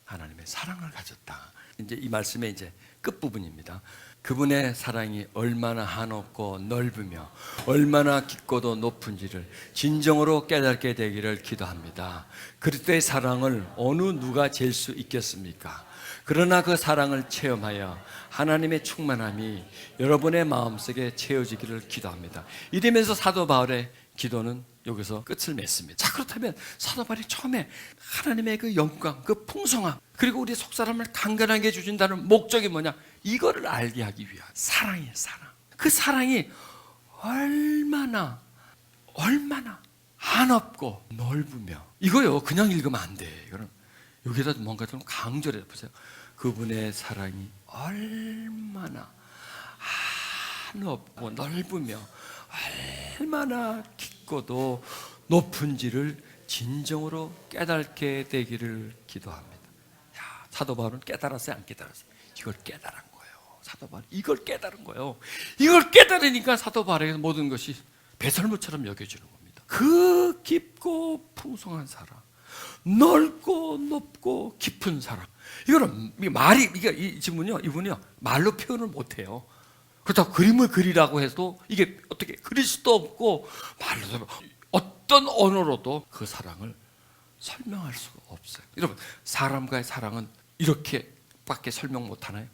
하나님의 사랑을 가졌다. 이제 이 말씀의 이제 끝부분입니다. 그분의 사랑이 얼마나 한없고 넓으며 얼마나 깊고도 높은지를 진정으로 깨닫게 되기를 기도합니다. 그리스도의 사랑을 어느 누가 잴 수 있겠습니까? 그러나 그 사랑을 체험하여 하나님의 충만함이 여러분의 마음속에 채워지기를 기도합니다. 이러면서 사도 바울의 기도는 여기서 끝을 맺습니다. 자, 그렇다면 사도 바울이 처음에 하나님의 그 영광, 그 풍성함, 그리고 우리 속사람을 강건하게 해주신다는 목적이 뭐냐? 이거를 알게 하기 위한 사랑이에요. 사랑. 그 사랑이 얼마나 한없고 넓으며, 이거요 그냥 읽으면 안 돼. 이거는 여기다 뭔가 좀 강조를 해보세요. 그분의 사랑이 얼마나 한없고 넓으며 얼마나 깊고도 높은지를 진정으로 깨닫게 되기를 기도합니다. 야, 사도 바울은 깨달았어요, 안 깨달았어요? 이걸 깨달은 거예요. 사도 바울 이걸 깨달은 거예요. 이걸 깨달으니까 사도 바울에게 모든 것이 배설물처럼 여겨지는 겁니다. 그 깊고 풍성한 사랑, 넓고 높고 깊은 사랑. 이거는 말이, 이 질문이요, 이분이요 말로 표현을 못해요. 그렇다고 그림을 그리라고 해도 이게 어떻게 그릴 수도 없고, 말로 어떤 언어로도 그 사랑을 설명할 수가 없어요. 여러분, 사람과의 사랑은 이렇게밖에 설명 못하나요?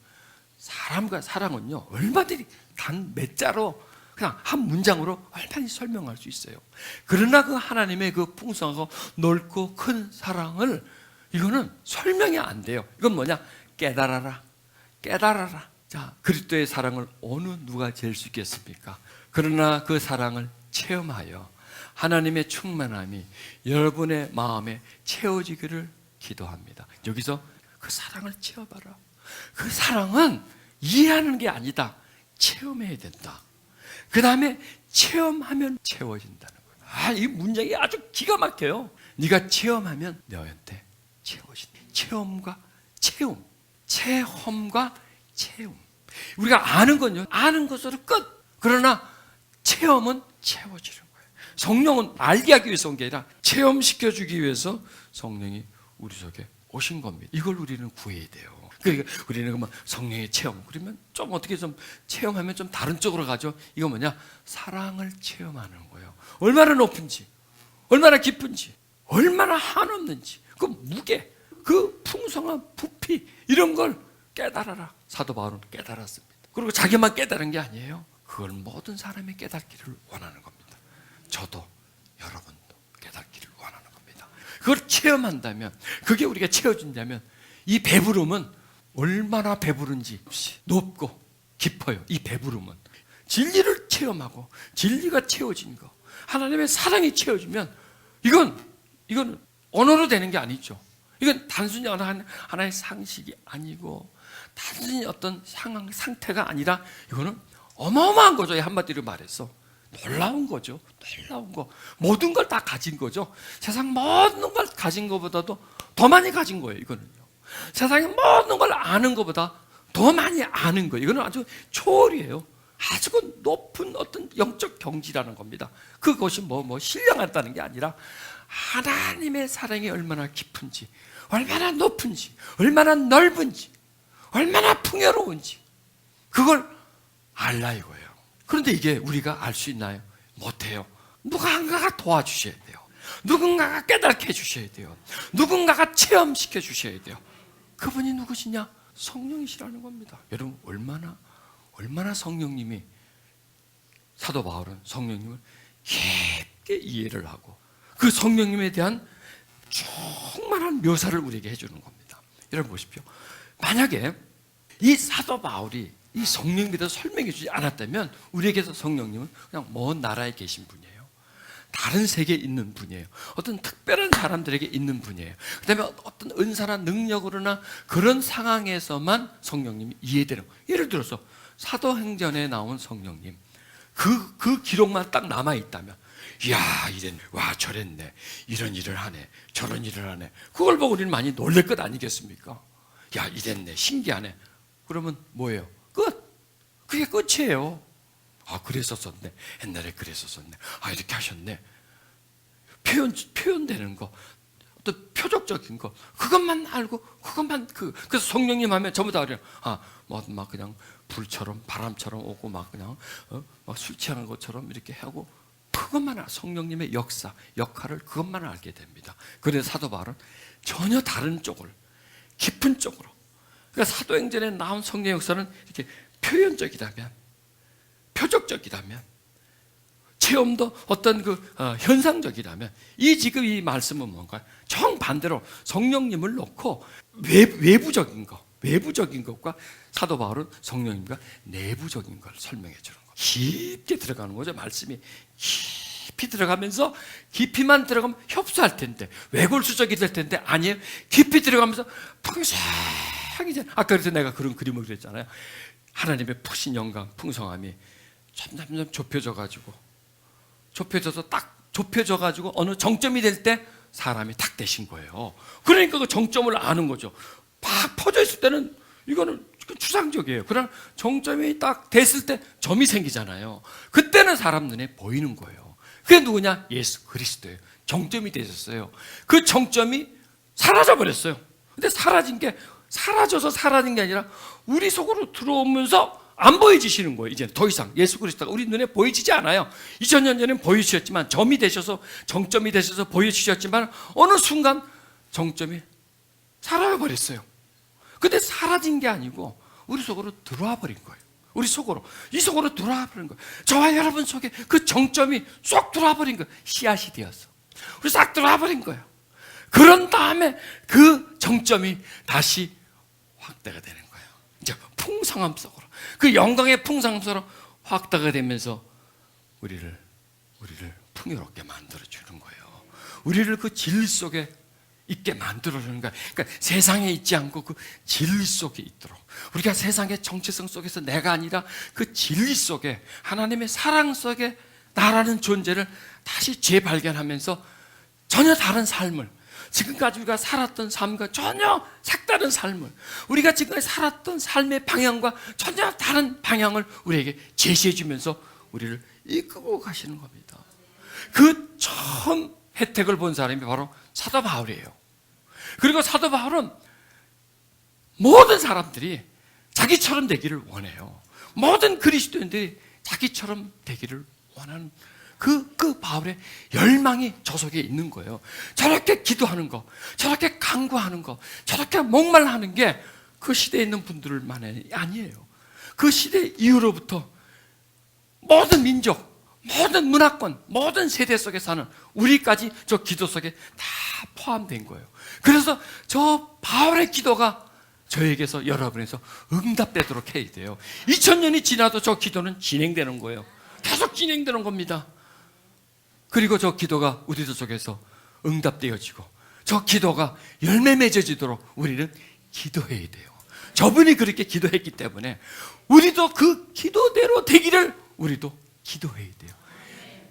사람과의 사랑은요 얼마든지 단 몇 자로 그냥 한 문장으로 얼마든지 설명할 수 있어요. 그러나 그 하나님의 그 풍성하고 넓고 큰 사랑을, 이거는 설명이 안 돼요. 이건 뭐냐? 깨달아라. 자, 그리스도의 사랑을 어느 누가 잴 수 있겠습니까? 그러나 그 사랑을 체험하여 하나님의 충만함이 여러분의 마음에 채워지기를 기도합니다. 여기서 그 사랑을 체험하라. 그 사랑은 이해하는 게 아니다. 체험해야 된다. 그 다음에 체험하면 채워진다는 거예요. 이 문장이 아주 기가 막혀요. 네가 체험하면 너한테 채워진다. 체험과 체험. 체험과 체험. 우리가 아는 건요, 아는 것으로 끝. 그러나 체험은 채워지는 거예요. 성령은 알게 하기 위해서 온 게 아니라 체험시켜주기 위해서 성령이 우리 속에 오신 겁니다. 이걸 우리는 구해야 돼요. 그러니까 우리는 그러면 성령의 체험, 그러면 좀 어떻게 좀 체험하면 좀 다른 쪽으로 가죠. 이거 뭐냐? 사랑을 체험하는 거예요. 얼마나 높은지, 얼마나 깊은지, 얼마나 한없는지, 그 무게, 그 풍성한 부피, 이런 걸 깨달아라. 사도 바울은 깨달았습니다. 그리고 자기만 깨달은 게 아니에요. 그걸 모든 사람이 깨닫기를 원하는 겁니다. 저도 여러분도 깨닫기를 원하는 겁니다. 그걸 체험한다면, 그게 우리가 채워진다면, 이 배부름은 얼마나 배부른지 높고 깊어요. 이 배부름은 진리를 체험하고 진리가 채워진 거, 하나님의 사랑이 채워지면, 이건 언어로 되는 게 아니죠. 이건 단순히 하나의 상식이 아니고, 단순히 어떤 상태가 아니라, 이거는 어마어마한 거죠. 한마디로 말해서 놀라운 거죠. 놀라운 거. 모든 걸 다 가진 거죠. 세상 모든 걸 가진 것보다도 더 많이 가진 거예요. 이거는요. 세상의 모든 걸 아는 것보다 더 많이 아는 거예요. 이거는 아주 초월이에요. 아주 높은 어떤 영적 경지라는 겁니다. 그것이 신령하다는 게 아니라 하나님의 사랑이 얼마나 깊은지, 얼마나 높은지, 얼마나 넓은지, 얼마나 풍요로운지, 그걸 알라 이거예요. 그런데 이게 우리가 알 수 있나요? 못해요. 누군가가 도와주셔야 돼요. 누군가가 깨닫게 해주셔야 돼요. 누군가가 체험시켜 주셔야 돼요. 그분이 누구시냐? 성령이시라는 겁니다. 여러분, 얼마나 성령님이, 사도 바울은 성령님을 깊게 이해를 하고 그 성령님에 대한 충만한 묘사를 우리에게 해주는 겁니다. 여러분 보십시오. 만약에 이 사도 바울이 이 성령님에 대해서 설명해 주지 않았다면, 우리에게서 성령님은 그냥 먼 나라에 계신 분이에요. 다른 세계에 있는 분이에요. 어떤 특별한 사람들에게 있는 분이에요. 그 다음에 어떤 은사나 능력으로나 그런 상황에서만 성령님이 이해되는 거예요. 예를 들어서 사도행전에 나온 성령님, 그 기록만 딱 남아있다면, 이야, 이랬네, 와, 저랬네, 이런 일을 하네, 저런 일을 하네, 그걸 보고 우리는 많이 놀랄 것 아니겠습니까? 야, 이랬네, 신기하네. 그러면 뭐예요? 끝. 그게 끝이에요. 아, 그랬었었네, 옛날에 그랬었었네, 아, 이렇게 하셨네. 표현되는 거, 어떤 표적적인 거, 그것만 알고, 그것만 그래서 성령님 하면 전부 다 그래요. 막 그냥 불처럼 바람처럼 오고 막 그냥 막 술 취한 것처럼 이렇게 하고, 그것만 성령님의 역할을 그것만 알게 됩니다. 그래서 사도 바울은 전혀 다른 쪽을, 깊은 쪽으로, 그러니까 사도행전에 나온 성령 역사는 이렇게 표적적이라면, 체험도 어떤 현상적이라면, 지금 이 말씀은 뭔가요? 정반대로 성령님을 놓고 외부적인 것과 사도 바울은 성령님과 내부적인 걸 설명해 주는 겁니다. 깊게 들어가는 거죠. 말씀이 깊이 들어가면서 깊이만 들어가면 협소할 텐데 외골수적이 될 텐데 아니에요. 깊이 들어가면서 풍성하게 아까 그래서 내가 그런 그림을 그렸잖아요. 하나님의 푸신 영광, 풍성함이 점점 좁혀져서 가지고 어느 정점이 될 때 사람이 탁 되신 거예요. 그러니까 그 정점을 아는 거죠. 팍 퍼져 있을 때는 이거는 추상적이에요. 그러나 정점이 딱 됐을 때 점이 생기잖아요. 그때는 사람 눈에 보이는 거예요. 그게 누구냐? 예수 그리스도예요. 정점이 되셨어요. 그 정점이 사라져 버렸어요. 근데 사라져서 사라진 게 아니라 우리 속으로 들어오면서 안 보여지시는 거예요. 이제 더 이상 예수 그리스도가 우리 눈에 보이지지 않아요. 2000년 전에는 보이시었지만 점이 되셔서 정점이 되셔서 보여주셨지만 어느 순간 정점이 사라져 버렸어요. 근데 사라진 게 아니고 우리 속으로 들어와 버린 거예요. 이 속으로 들어와 버린 거예요. 저와 여러분 속에 그 정점이 쏙 들어와 버린 거예요. 씨앗이 되어서 우리 싹 들어와 버린 거예요. 그런 다음에 그 정점이 다시 확대가 되는 거예요. 이제 풍성함 속으로, 그 영광의 풍성함 속으로 확대가 되면서 우리를 풍요롭게 만들어 주는 거예요. 우리를 그 진리 속에 있게 만들어 주는 거예요. 그러니까 세상에 있지 않고 그 진리 속에 있도록, 우리가 세상의 정체성 속에서 내가 아니라 그 진리 속에, 하나님의 사랑 속에 나라는 존재를 다시 재발견하면서 전혀 다른 삶을, 지금까지 우리가 살았던 삶과 전혀 색다른 삶을, 우리가 지금까지 살았던 삶의 방향과 전혀 다른 방향을 우리에게 제시해 주면서 우리를 이끌고 가시는 겁니다. 그 처음 혜택을 본 사람이 바로 사도 바울이에요. 그리고 사도 바울은 모든 사람들이 자기처럼 되기를 원해요. 모든 그리스도인들이 자기처럼 되기를 원하는 그 바울의 열망이 저 속에 있는 거예요. 저렇게 기도하는 거, 저렇게 간구하는 거, 저렇게 목말라하는 게 그 시대에 있는 분들만이 아니에요. 그 시대 이후로부터 모든 민족, 모든 문화권, 모든 세대 속에 사는 우리까지 저 기도 속에 다 포함된 거예요. 그래서 저 바울의 기도가 저에게서, 여러분에서 응답되도록 해야 돼요. 2000년이 지나도 저 기도는 진행되는 거예요. 계속 진행되는 겁니다. 그리고 저 기도가 우리들 속에서 응답되어지고 저 기도가 열매 맺어지도록 우리는 기도해야 돼요. 저분이 그렇게 기도했기 때문에 우리도 그 기도대로 되기를 우리도 기도해야 돼요.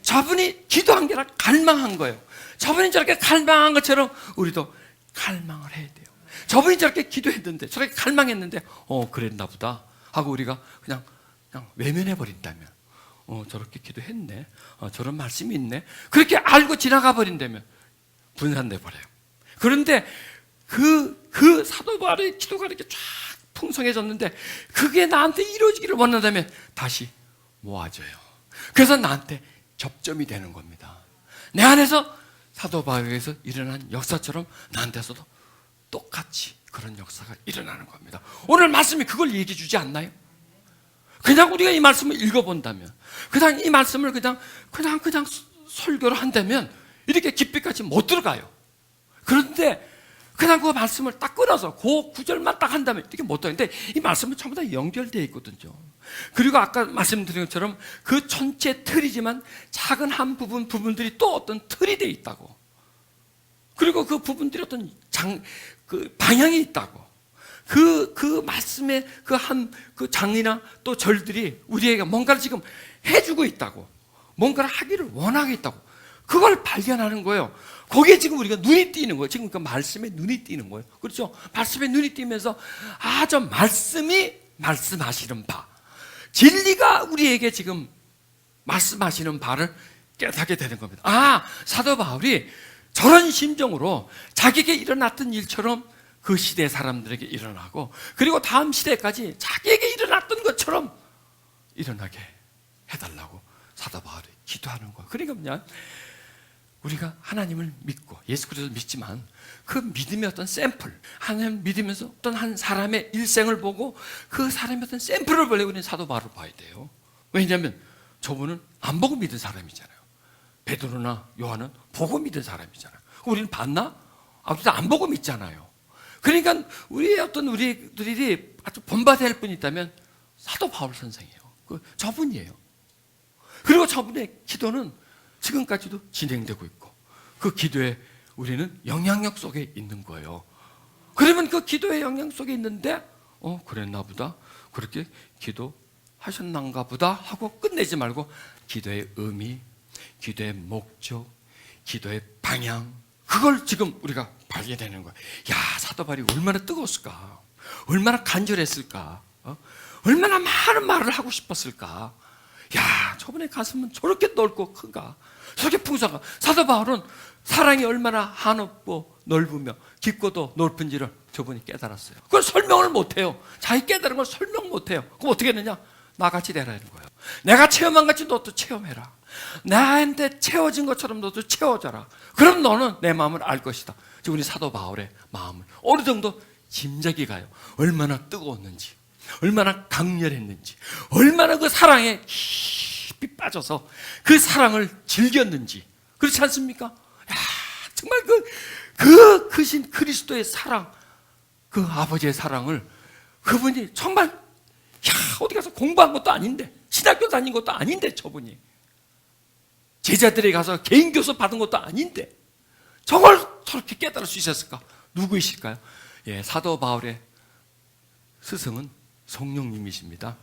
저분이 기도한 게 아니라 갈망한 거예요. 저분이 저렇게 갈망한 것처럼 우리도 갈망을 해야 돼요. 저분이 저렇게 기도했는데, 저렇게 갈망했는데 그랬나 보다 하고 우리가 그냥 외면해 버린다면, 저렇게 기도했네, 저런 말씀이 있네, 그렇게 알고 지나가 버린다면 분산돼 버려요. 그런데 그 사도 바울의 기도가 이렇게 쫙 풍성해졌는데 그게 나한테 이루어지기를 원한다면 다시 모아져요. 그래서 나한테 접점이 되는 겁니다. 내 안에서 사도 바울에서 일어난 역사처럼 나한테서도 똑같이 그런 역사가 일어나는 겁니다. 오늘 말씀이 그걸 얘기해 주지 않나요? 그냥 우리가 이 말씀을 읽어본다면, 그냥 이 말씀을 그냥 설교를 한다면 이렇게 깊이까지 못 들어가요. 그런데 그냥 그 말씀을 딱 끊어서 그 구절만 딱 한다면 이렇게 못 들어가는데, 이 말씀은 전부 다 연결되어 있거든요. 그리고 아까 말씀드린 것처럼 그 전체 틀이지만 작은 한 부분들이 또 어떤 틀이 되어 있다고, 그리고 그 부분들이 어떤 그 방향이 있다고, 그 말씀의 그 장이나 또 절들이 우리에게 뭔가를 지금 해주고 있다고, 뭔가를 하기를 원하고 있다고, 그걸 발견하는 거예요. 거기에 지금 우리가 눈이 띄는 거예요. 지금 그 말씀에 눈이 띄는 거예요. 그렇죠? 말씀에 눈이 띄면서 저 말씀이 말씀하시는 바, 진리가 우리에게 지금 말씀하시는 바를 깨닫게 되는 겁니다. 사도 바울이 저런 심정으로 자기에게 일어났던 일처럼 그 시대 사람들에게 일어나고, 그리고 다음 시대까지 자기에게 일어났던 것처럼 일어나게 해달라고 사도 바울이 기도하는 거예요. 그러니까 뭐냐, 우리가 하나님을 믿고 예수 그리스도를 믿지만 그 믿음의 어떤 샘플, 하나님 믿으면서 어떤 한 사람의 일생을 보고 그 사람의 어떤 샘플을 보려고 우리는 사도 바울을 봐야 돼요. 왜냐하면 저분은 안 보고 믿은 사람이잖아요. 베드로나 요한은 보고 믿은 사람이잖아요. 우리는 봤나? 아무튼 안 보고 믿잖아요. 그러니까 우리들이 아주 본받아야 할 분이 있다면 사도 바울 선생이에요. 저분이에요. 그리고 저분의 기도는 지금까지도 진행되고 있고 그 기도에 우리는 영향력 속에 있는 거예요. 그러면 그 기도의 영향 속에 있는데 그랬나 보다, 그렇게 기도하셨는가 보다 하고 끝내지 말고 기도의 의미, 기도의 목적, 기도의 방향, 그걸 지금 우리가 발견되는 거예요. 야, 사도 바울이 얼마나 뜨거웠을까, 얼마나 간절했을까, 얼마나 많은 말을 하고 싶었을까. 야, 저분의 가슴은 저렇게 넓고 큰가, 저렇게 풍성한가. 사도 바울은 사랑이 얼마나 한없고 넓으며 깊고도 높은지를 저분이 깨달았어요. 그걸 설명을 못해요. 자기 깨달은 걸 설명 못해요. 그럼 어떻게 했느냐? 나같이 되라는 거예요. 내가 체험한 같이 너도 체험해라. 나한테 채워진 것처럼 너도 채워져라. 그럼 너는 내 마음을 알 것이다. 지금 우리 사도 바울의 마음을 어느 정도 짐작이 가요. 얼마나 뜨거웠는지, 얼마나 강렬했는지, 얼마나 그 사랑에 깊이 빠져서 그 사랑을 즐겼는지. 그렇지 않습니까? 야, 정말 그 크신 그리스도의 사랑, 그 아버지의 사랑을 그분이 정말 어디 가서 공부한 것도 아닌데, 신학교 다닌 것도 아닌데, 저분이 제자들에게 가서 개인 교수 받은 것도 아닌데 저걸 저렇게 깨달을 수 있었을까? 누구이실까요? 예, 사도 바울의 스승은 성령님이십니다.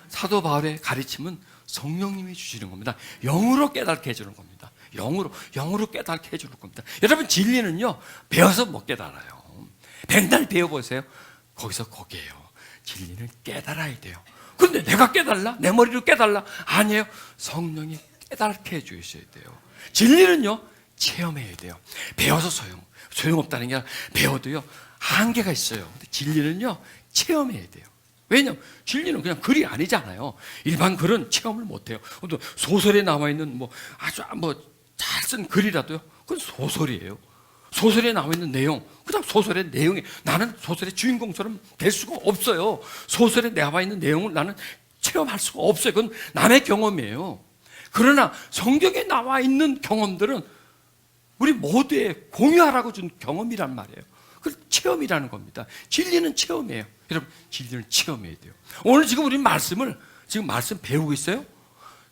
사도 바울의 가르침은 성령님이 주시는 겁니다. 영으로 깨닫게 해주는 겁니다. 영으로 깨닫게 해주는 겁니다. 여러분, 진리는요, 배워서 못 깨달아요. 맨날 배워보세요. 거기에요. 진리는 깨달아야 돼요. 그런데 내가 깨달라? 내 머리로 깨달라? 아니에요. 성령이 깨닫게 해주셔야 돼요. 진리는요, 체험해야 돼요. 배워서 소용없다는 게 아니라 배워도요, 한계가 있어요. 근데 진리는요, 체험해야 돼요. 왜냐하면 진리는 그냥 글이 아니잖아요. 일반 글은 체험을 못해요. 또 소설에 나와 있는 아주 잘 쓴 글이라도요, 그건 소설이에요. 소설에 나와 있는 내용, 그다음 소설의 내용이, 나는 소설의 주인공처럼 될 수가 없어요. 소설에 나와 있는 내용을 나는 체험할 수가 없어요. 그건 남의 경험이에요. 그러나 성경에 나와 있는 경험들은 우리 모두에 공유하라고 준 경험이란 말이에요. 그 체험이라는 겁니다. 진리는 체험이에요. 여러분, 진리는 체험해야 돼요. 오늘 지금 우리 말씀 배우고 있어요?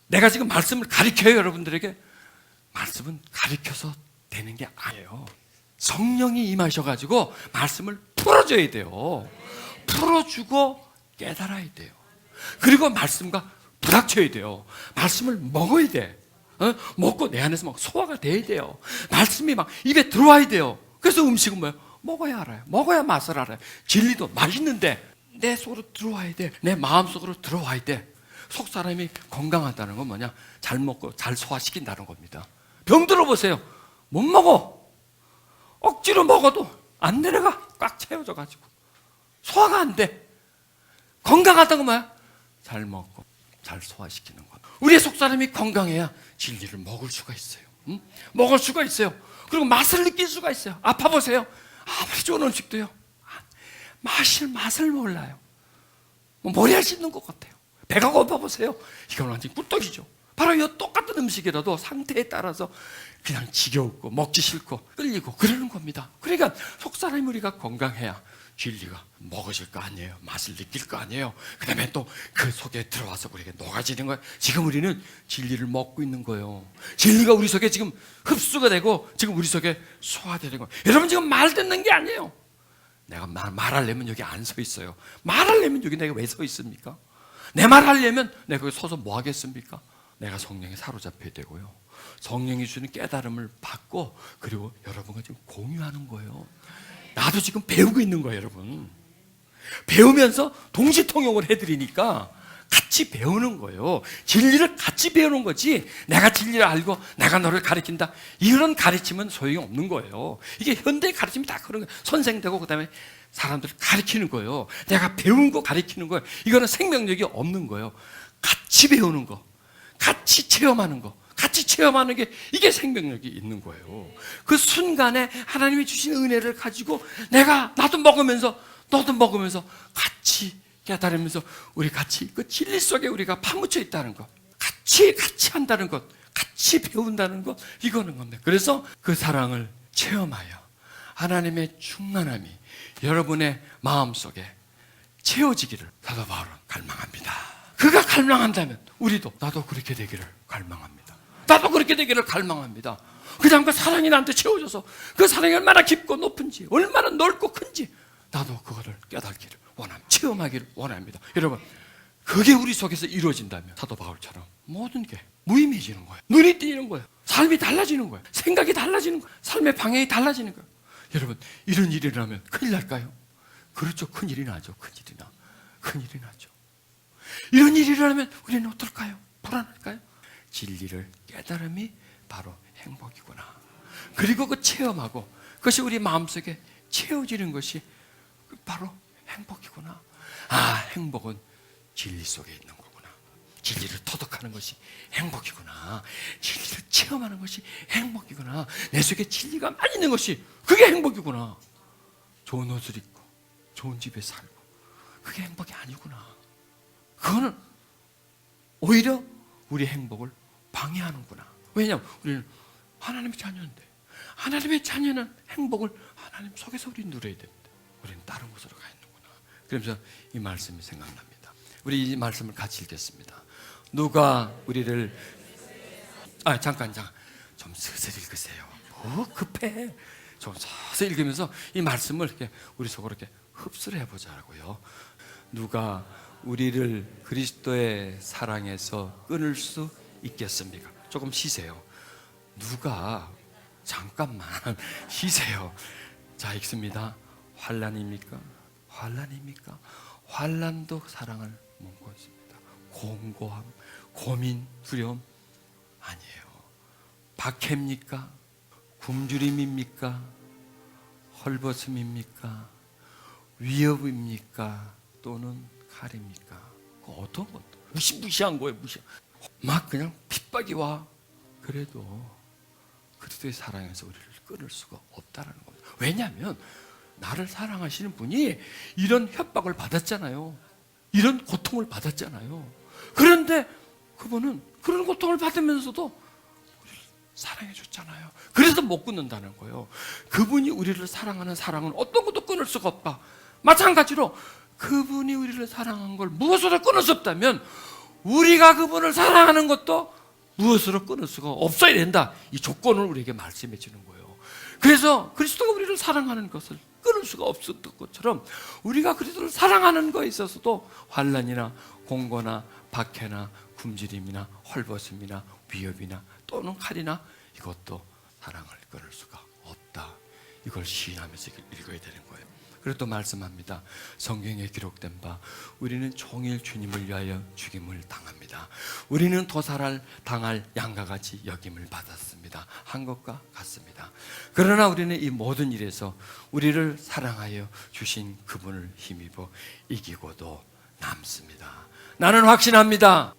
내가 지금 말씀을 가르쳐요, 여러분들에게? 말씀은 가르쳐서 되는 게 아니에요. 성령이 임하셔가지고 말씀을 풀어줘야 돼요. 풀어주고 깨달아야 돼요. 그리고 말씀과 부닥쳐야 돼요. 말씀을 먹어야 돼. 먹고 내 안에서 막 소화가 돼야 돼요. 말씀이 막 입에 들어와야 돼요. 그래서 음식은 뭐예요? 먹어야 알아요. 먹어야 맛을 알아요. 진리도 맛있는데 내 속으로 들어와야 돼. 내 마음속으로 들어와야 돼. 속 사람이 건강하다는 건 뭐냐? 잘 먹고 잘 소화시킨다는 겁니다. 병 들어보세요. 못 먹어. 억지로 먹어도 안 내려가. 꽉 채워져가지고 소화가 안 돼. 건강하다는 건 뭐야? 잘 먹고 잘 소화시키는 것. 우리의 속 사람이 건강해야 진리를 먹을 수가 있어요. 먹을 수가 있어요. 그리고 맛을 느낄 수가 있어요. 아파 보세요. 아무리 좋은 음식도요, 맛을 몰라요. 머리알 씹는 것 같아요. 배가 고파 보세요. 이건 완전 꿀떡이죠. 바로 이 똑같은 음식이라도 상태에 따라서 그냥 지겨웠고 먹기 싫고 끌리고 그러는 겁니다. 그러니까 속사람이 우리가 건강해야 진리가 먹어질 거 아니에요. 맛을 느낄 거 아니에요. 그 다음에 또 그 속에 들어와서 우리에게 녹아지는 거예요. 지금 우리는 진리를 먹고 있는 거예요. 진리가 우리 속에 지금 흡수가 되고 지금 우리 속에 소화되는 거예요. 여러분, 지금 말 듣는 게 아니에요. 내가 말하려면 여기 안 서 있어요. 말하려면 여기 내가 왜 서 있습니까? 내 말 하려면 내가 거기 서서 뭐 하겠습니까? 내가 성령에 사로잡혀야 되고요. 성령이 주는 깨달음을 받고, 그리고 여러분과 지금 공유하는 거예요. 나도 지금 배우고 있는 거예요, 여러분. 배우면서 동시통용을 해드리니까 같이 배우는 거예요. 진리를 같이 배우는 거지, 내가 진리를 알고 내가 너를 가르친다, 이런 가르침은 소용이 없는 거예요. 이게 현대 가르침이 다 그런 거예요. 선생되고 그 다음에 사람들을 가르치는 거예요. 내가 배운 거 가르치는 거예요. 이거는 생명력이 없는 거예요. 같이 배우는 거, 같이 체험하는 거, 같이 체험하는 게, 이게 생명력이 있는 거예요. 그 순간에 하나님이 주신 은혜를 가지고 나도 먹으면서 너도 먹으면서 같이 깨달으면서 우리 같이 그 진리 속에 우리가 파묻혀 있다는 것, 같이 한다는 것, 같이 배운다는 것, 이거는 겁니다. 그래서 그 사랑을 체험하여 하나님의 충만함이 여러분의 마음속에 채워지기를 사도 바울은 갈망합니다. 그가 갈망한다면 우리도 나도 그렇게 되기를 갈망합니다. 나도 그렇게 되기를 갈망합니다. 그냥 그 사랑이 나한테 채워져서 그 사랑이 얼마나 깊고 높은지, 얼마나 넓고 큰지 나도 그거를 깨닫기를 원합니다. 체험하기를 원합니다. 여러분, 그게 우리 속에서 이루어진다면 사도 바울처럼 모든 게 무의미해지는 거예요. 눈이 띄는 거예요. 삶이 달라지는 거예요. 생각이 달라지는 거예요. 삶의 방향이 달라지는 거예요. 여러분, 이런 일이 일어나면 큰일 날까요? 그렇죠. 큰일이 나죠. 큰일이 나죠. 이런 일이 일어나면 우리는 어떨까요? 불안할까요? 진리를 깨달음이 바로 행복이구나. 그리고 그 체험하고 그것이 우리 마음속에 채워지는 것이 바로 행복이구나. 아, 행복은 진리 속에 있는 거구나. 진리를 터득하는 것이 행복이구나. 진리를 체험하는 것이 행복이구나. 내 속에 진리가 많이 있는 것이 그게 행복이구나. 좋은 옷을 입고 좋은 집에 살고 그게 행복이 아니구나. 그거는 오히려 우리 행복을 방해하는구나. 왜냐하면 우리는 하나님의 자녀인데, 하나님의 자녀는 행복을 하나님 속에서 우리 누려야 됩니다. 우리는 다른 곳으로 가 있는구나. 그러면서 이 말씀이 생각납니다. 우리 이 말씀을 같이 읽겠습니다. 누가 우리를 잠깐 좀 서서히 읽으세요. 뭐 급해. 좀 서서히 읽으면서 이 말씀을 이렇게 우리 속으로 이렇게 흡수를 해보자고요. 누가 우리를 그리스도의 사랑에서 끊을 수 있겠습니까? 조금 쉬세요. 누가 잠깐만 쉬세요. 자, 읽습니다. 환난입니까? 환난도 사랑을 묻고 있습니다. 공고함, 고민, 두려움 아니에요. 박해입니까? 굶주림입니까? 헐벗음입니까? 위협입니까? 또는 칼입니까? 어떤 것도 무시한 거예요. 막 그냥 핍박이 와. 그래도 그리스도의 사랑에서 우리를 끊을 수가 없다라는 겁니다. 왜냐하면 나를 사랑하시는 분이 이런 협박을 받았잖아요. 이런 고통을 받았잖아요. 그런데 그분은 그런 고통을 받으면서도 우리를 사랑해 줬잖아요. 그래서 못 끊는다는 거예요. 그분이 우리를 사랑하는 사랑은 어떤 것도 끊을 수가 없다. 마찬가지로 그분이 우리를 사랑한 걸 무엇으로 끊을 수 없다면 우리가 그분을 사랑하는 것도 무엇으로 끊을 수가 없어야 된다. 이 조건을 우리에게 말씀해 주는 거예요. 그래서 그리스도가 우리를 사랑하는 것을 끊을 수가 없었던 것처럼 우리가 그리스도를 사랑하는 것에 있어서도 환난이나 공고나 박해나 굶주림이나 헐벗음이나 위협이나 또는 칼이나 이것도 사랑을 끊을 수가 없다. 이걸 시인하면서 읽어야 되는 거예요. 그리고 또 말씀합니다. 성경에 기록된 바 우리는 종일 주님을 위하여 죽임을 당합니다. 우리는 도살을 당할 양과 같이 여김을 받았습니다. 한 것과 같습니다. 그러나 우리는 이 모든 일에서 우리를 사랑하여 주신 그분을 힘입어 이기고도 남습니다. 나는 확신합니다.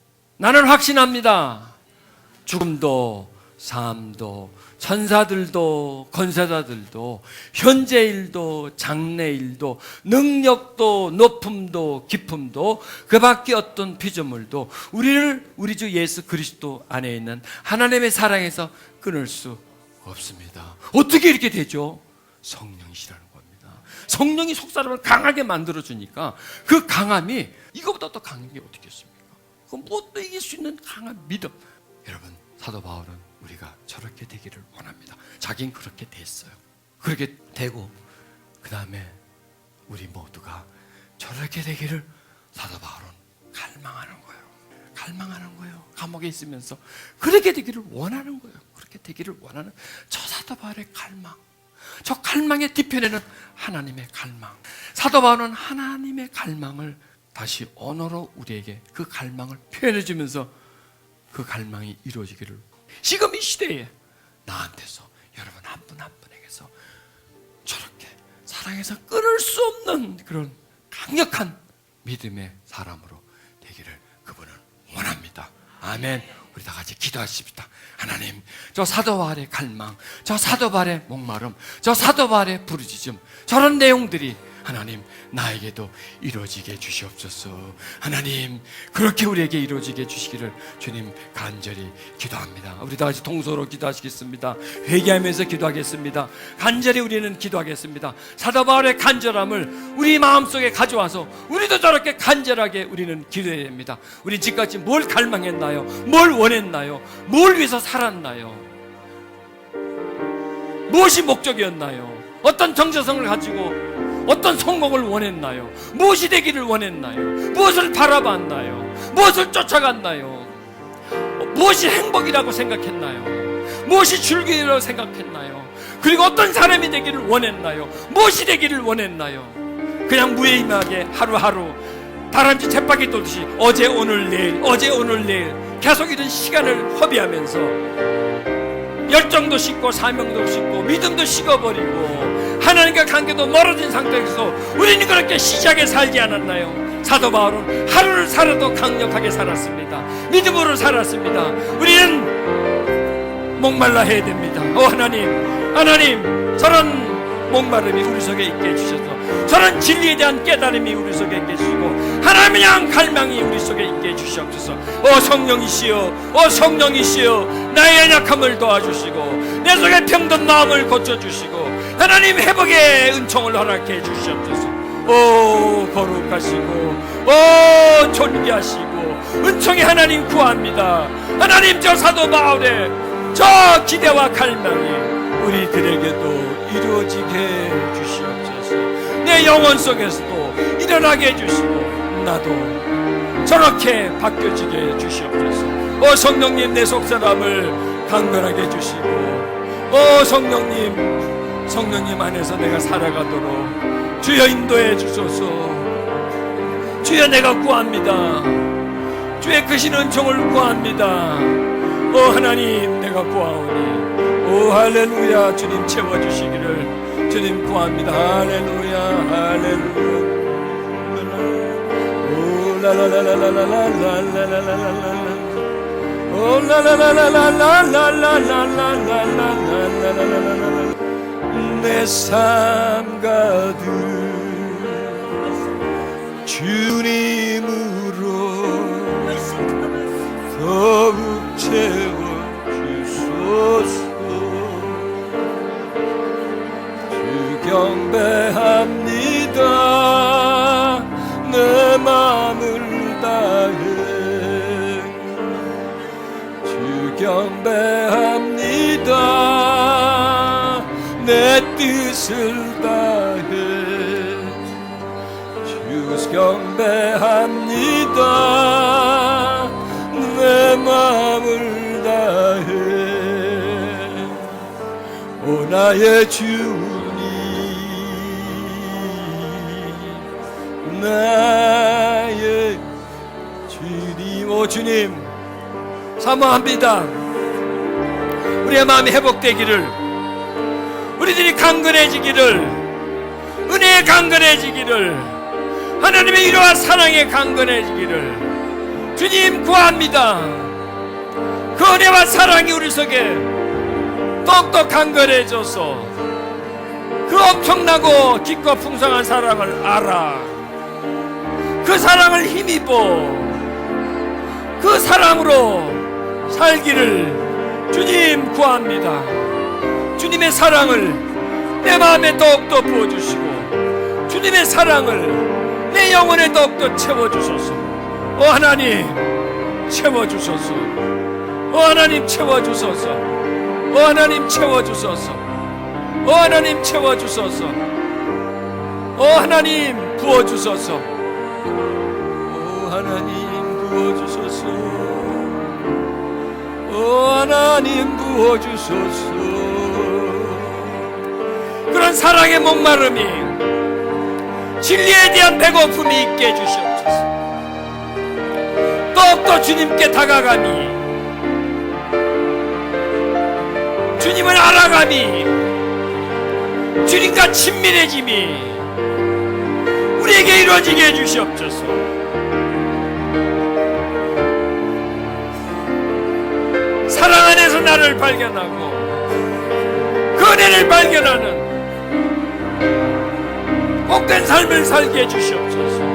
죽음도 삶도 천사들도 권세자들도 현재일도 장래일도 능력도 높음도 깊음도 그 밖에 어떤 피조물도 우리를 우리 주 예수 그리스도 안에 있는 하나님의 사랑에서 끊을 수 없습니다. 어떻게 이렇게 되죠? 성령이시라는 겁니다. 성령이 속사람을 강하게 만들어주니까 그 강함이 이거보다 더 강한 게 어떻겠습니까? 그 무엇도 이길 수 있는 강한 믿음. 여러분, 사도 바울은 우리가 저렇게 되기를 원합니다. 자긴 그렇게 됐어요. 그렇게 되고 그 다음에 우리 모두가 저렇게 되기를 사도 바울은 갈망하는 거예요. 감옥에 있으면서 그렇게 되기를 원하는 거예요. 그렇게 되기를 원하는 저 사도 바울의 갈망. 저 갈망의 뒤편에는 하나님의 갈망. 사도 바울은 하나님의 갈망을 다시 언어로 우리에게 그 갈망을 표현해 주면서 그 갈망이 이루어지기를 지금 이 시대에 나한테서 여러분 한 분 한 분에게서 저렇게 사랑해서 끊을 수 없는 그런 강력한 믿음의 사람으로 되기를 그분은 원합니다. 아멘. 우리 다 같이 기도하십시다. 하나님, 저 사도 바울의 갈망, 저 사도 바울의 목마름, 저 사도 바울의 부르짖음, 저런 내용들이 하나님 나에게도 이루어지게 주시옵소서. 하나님 그렇게 우리에게 이루어지게 주시기를 주님 간절히 기도합니다. 우리 다 같이 통소로 기도하시겠습니다. 회개하면서 기도하겠습니다. 간절히 우리는 기도하겠습니다. 사도 바울의 간절함을 우리 마음속에 가져와서 우리도 저렇게 간절하게 우리는 기도해야 됩니다. 우리 지금까지 뭘 갈망했나요? 뭘 원했나요? 뭘 위해서 살았나요? 무엇이 목적이었나요? 어떤 정체성을 가지고 어떤 성공을 원했나요? 무엇이 되기를 원했나요? 무엇을 바라봤나요? 무엇을 쫓아갔나요? 무엇이 행복이라고 생각했나요? 무엇이 즐기라고 생각했나요? 그리고 어떤 사람이 되기를 원했나요? 무엇이 되기를 원했나요? 그냥 무의미하게 하루하루 다람쥐 쳇바퀴 돌듯이 어제 오늘 내일 어제 오늘 내일 계속 이런 시간을 허비하면서 열정도 식고 사명도 식고 믿음도 식어버리고 하나님과 관계도 멀어진 상태에서 우리는 그렇게 시작에 살지 않았나요? 사도 바울은 하루를 살아도 강력하게 살았습니다. 믿음으로 살았습니다. 우리는 목말라 해야 됩니다. 하나님 저런 목마름이 우리 속에 있게 해주셔서 저런 진리에 대한 깨달음이 우리 속에 있게 해주시고 하나님에 대한 갈망이 우리 속에 있게 해주시옵소서. 성령이시여 나의 연약함을 도와주시고 내 속에 병든 마음을 고쳐주시고 하나님 회복의 은총을 허락해 주시옵소서. 거룩하시고 존귀하시고 은총의 하나님 구합니다. 하나님 저 사도 바울의 저 기대와 갈망이 우리들에게도 이루어지게 주시옵소서. 내 영혼 속에서도 일어나게 해주시고 나도 저렇게 바뀌어지게 주시옵소서. 성령님 내 속사람을 강건하게 해주시고 성령님 안에서 내가 살아가도록 주여 인도해 주소서. 주여 내가 구합니다. 주의 크신 은총을 구합니다. 하나님 내가 구하오니 할렐루야. 주님 채워주시기를 주님 구합니다. 할렐루야 할렐루야. 내 삶 가득 주님으로 더욱 채워주소서. 경배합니다. 내 마음을 다해 주 경배합니다. 내 뜻을 다해 주 경배합니다. 내 마음을 다해 나의 주 나의 주님. 주님 사모합니다. 우리의 마음이 회복되기를 우리들이 강건해지기를 은혜에 강건해지기를 하나님의 위로와 사랑에 강건해지기를 주님 구합니다. 그 은혜와 사랑이 우리 속에 똑똑 강건해져서 그 엄청나고 깊고 풍성한 사랑을 알아 그 사랑을 힘입어 그 사랑으로 살기를 주님 구합니다. 주님의 사랑을 내 마음에 더욱더 부어주시고 주님의 사랑을 내 영혼에 더욱더 채워주소서. 하나님 채워주소서. 하나님 채워주소서. 하나님 채워주소서. 하나님 채워주소서. 하나님 부어주소서. 하나님 부어주소서. 하나님 부어주소서. 그런 사랑의 목마름이 진리에 대한 배고픔이 있게 해주시옵소서. 더욱더 주님께 다가감이 주님을 알아감이 주님과 친밀해짐이 우리에게 이루어지게 해주시옵소서. 사랑 안에서 나를 발견하고 그 은혜를 발견하는 복된 삶을 살게 해주시옵소서.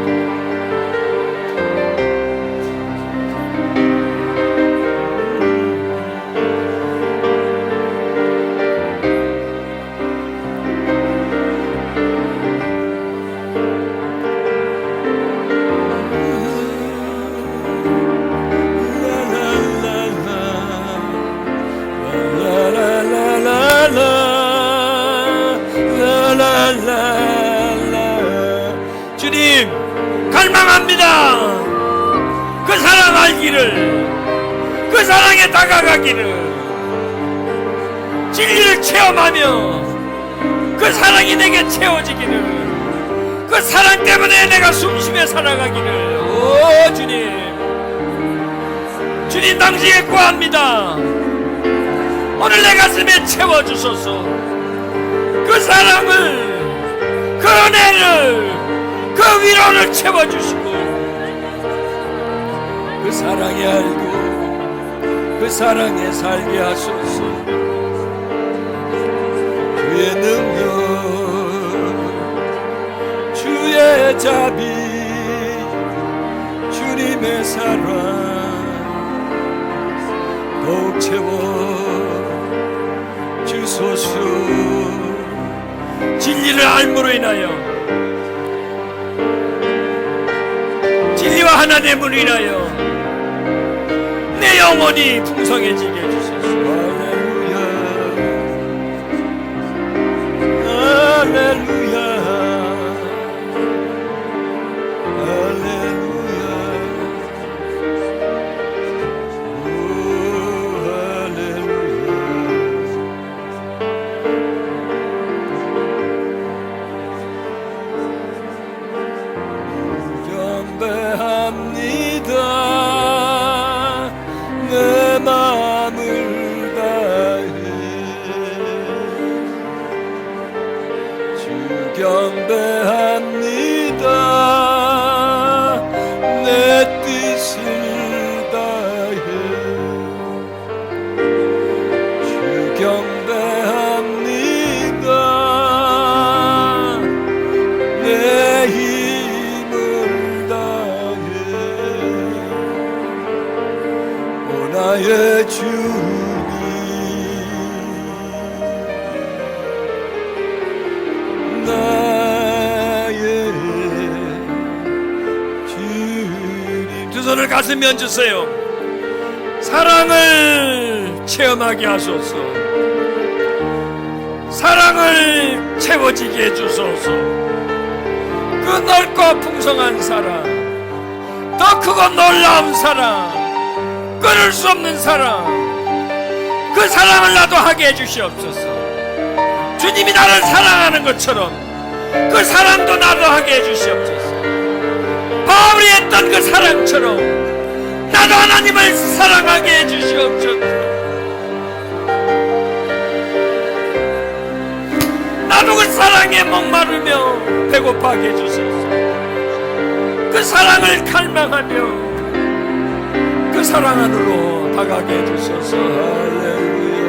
주님, 갈망합니다. 그 사랑 알기를, 그 사랑에 다가가기를, 진리를 체험하며 그 사랑이 내게 채워지기를, 그 사랑 때문에 내가 숨쉬며 살아가기를. 오 주님, 주님 당신에 구합니다. 오늘 내 가슴에 채워주소서. 그 사랑을, 그 은혜를, 그 위로를 채워주시고, 그 사랑에 알고 그 사랑에 살게 하소서. 주의 능력, 주의 자비, 주님의 사랑 더욱 채워주소서. 진리를 알므로 인하여, 진리와 하나님을 인하여 내 영혼이 풍성해지게 해주소서. 할렐루야, 할렐루야, 경배합니다. 내 마음을 다해 주 경배합니다. 내 뜻을 다해 주 경배합니다. 내 힘을 다해 오 나의 주님, 나의 주님. 두 손을 가슴에 얹으세요. 사랑을 체험하게 하소서. 사랑을 채워지게 해주소서. 그 넓고 풍성한 사랑, 더 크고 놀라운 사랑, 끊을 수 없는 사랑, 그 사랑을 나도 하게 해주시옵소서. 주님이 나를 사랑하는 것처럼 그 사랑도 나도 하게 해주시옵소서. 바울이 했던 그 사랑처럼 나도 하나님을 사랑하게 해주시옵소서. 나도 그 사랑에 목마르며 배고파하게 해주소서. 그 사랑을 갈망하며 그 사랑 안으로 다가게 해주소서. 할렐루야.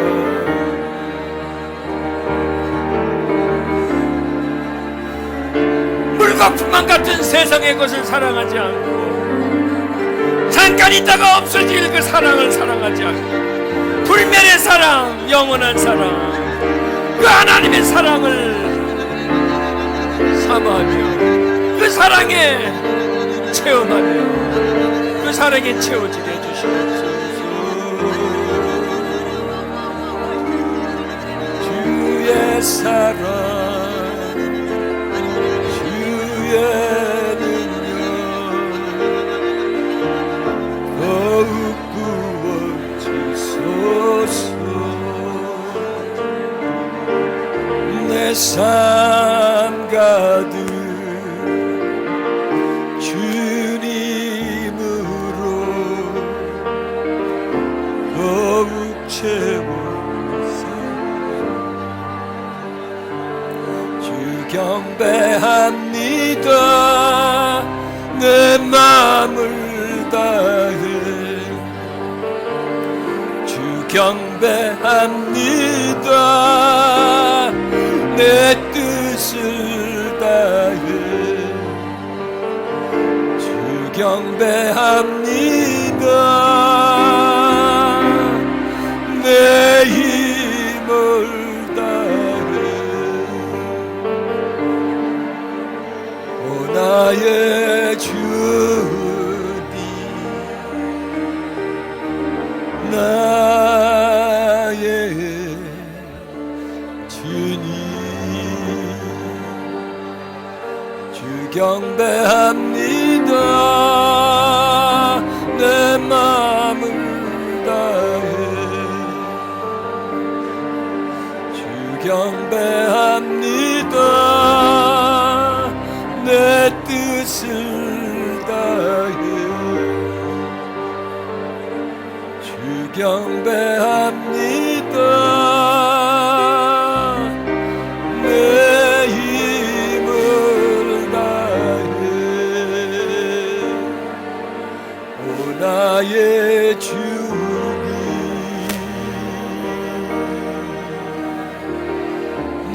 물과 풀만 같은 세상의 것을 사랑하지 않고, 잠깐 있다가 없어질 그 사랑을 사랑하지 않고, 불멸의 사랑, 영원한 사랑, 그 하나님의 사랑을 사모하며 그 사랑에 체험하며 그 사랑에 채워지게 해주시옵소서. 주의 사랑, 주의 능력 더욱 부어주소서. 내 삶 가득 주님으로 더욱 채워서 주 경배합니다. 내 마음을 다해 주 경배합니다. 내 뜻을 다해 나의 주님, 나의 주님, 주 경배합니다. 내 마음을 다해 주 경배합니다. 내 뜻을 다해 주 경배합니다. 내 힘을 다해 오 나의 주님,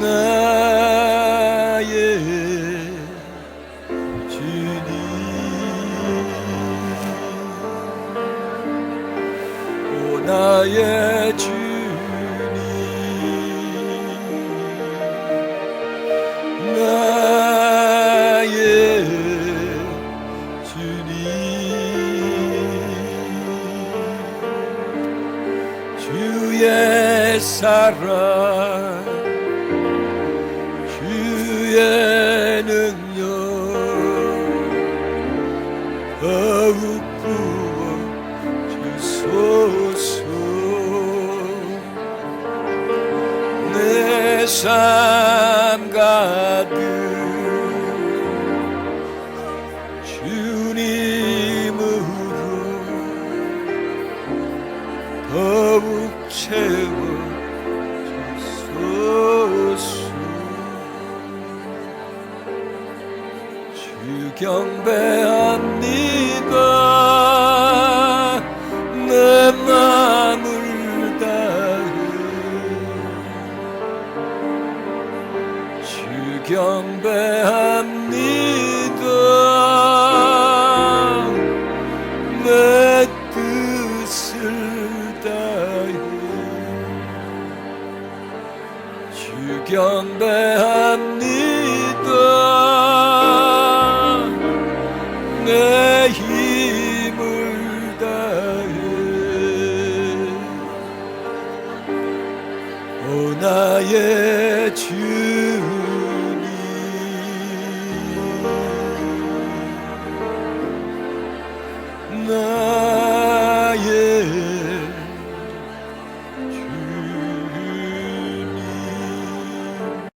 나의 주님, 오 나의 주님, 나의 주님, 주의 사랑, 주의 능력 더욱 부어주소서. 내 삶 가득 주님으로 더욱 채워주소서. 주 경배합니다. 내 마음을 다해 주 경배합니다. 내 뜻을 다해 주 경배합니다. 내 힘을 다해 오 나의 주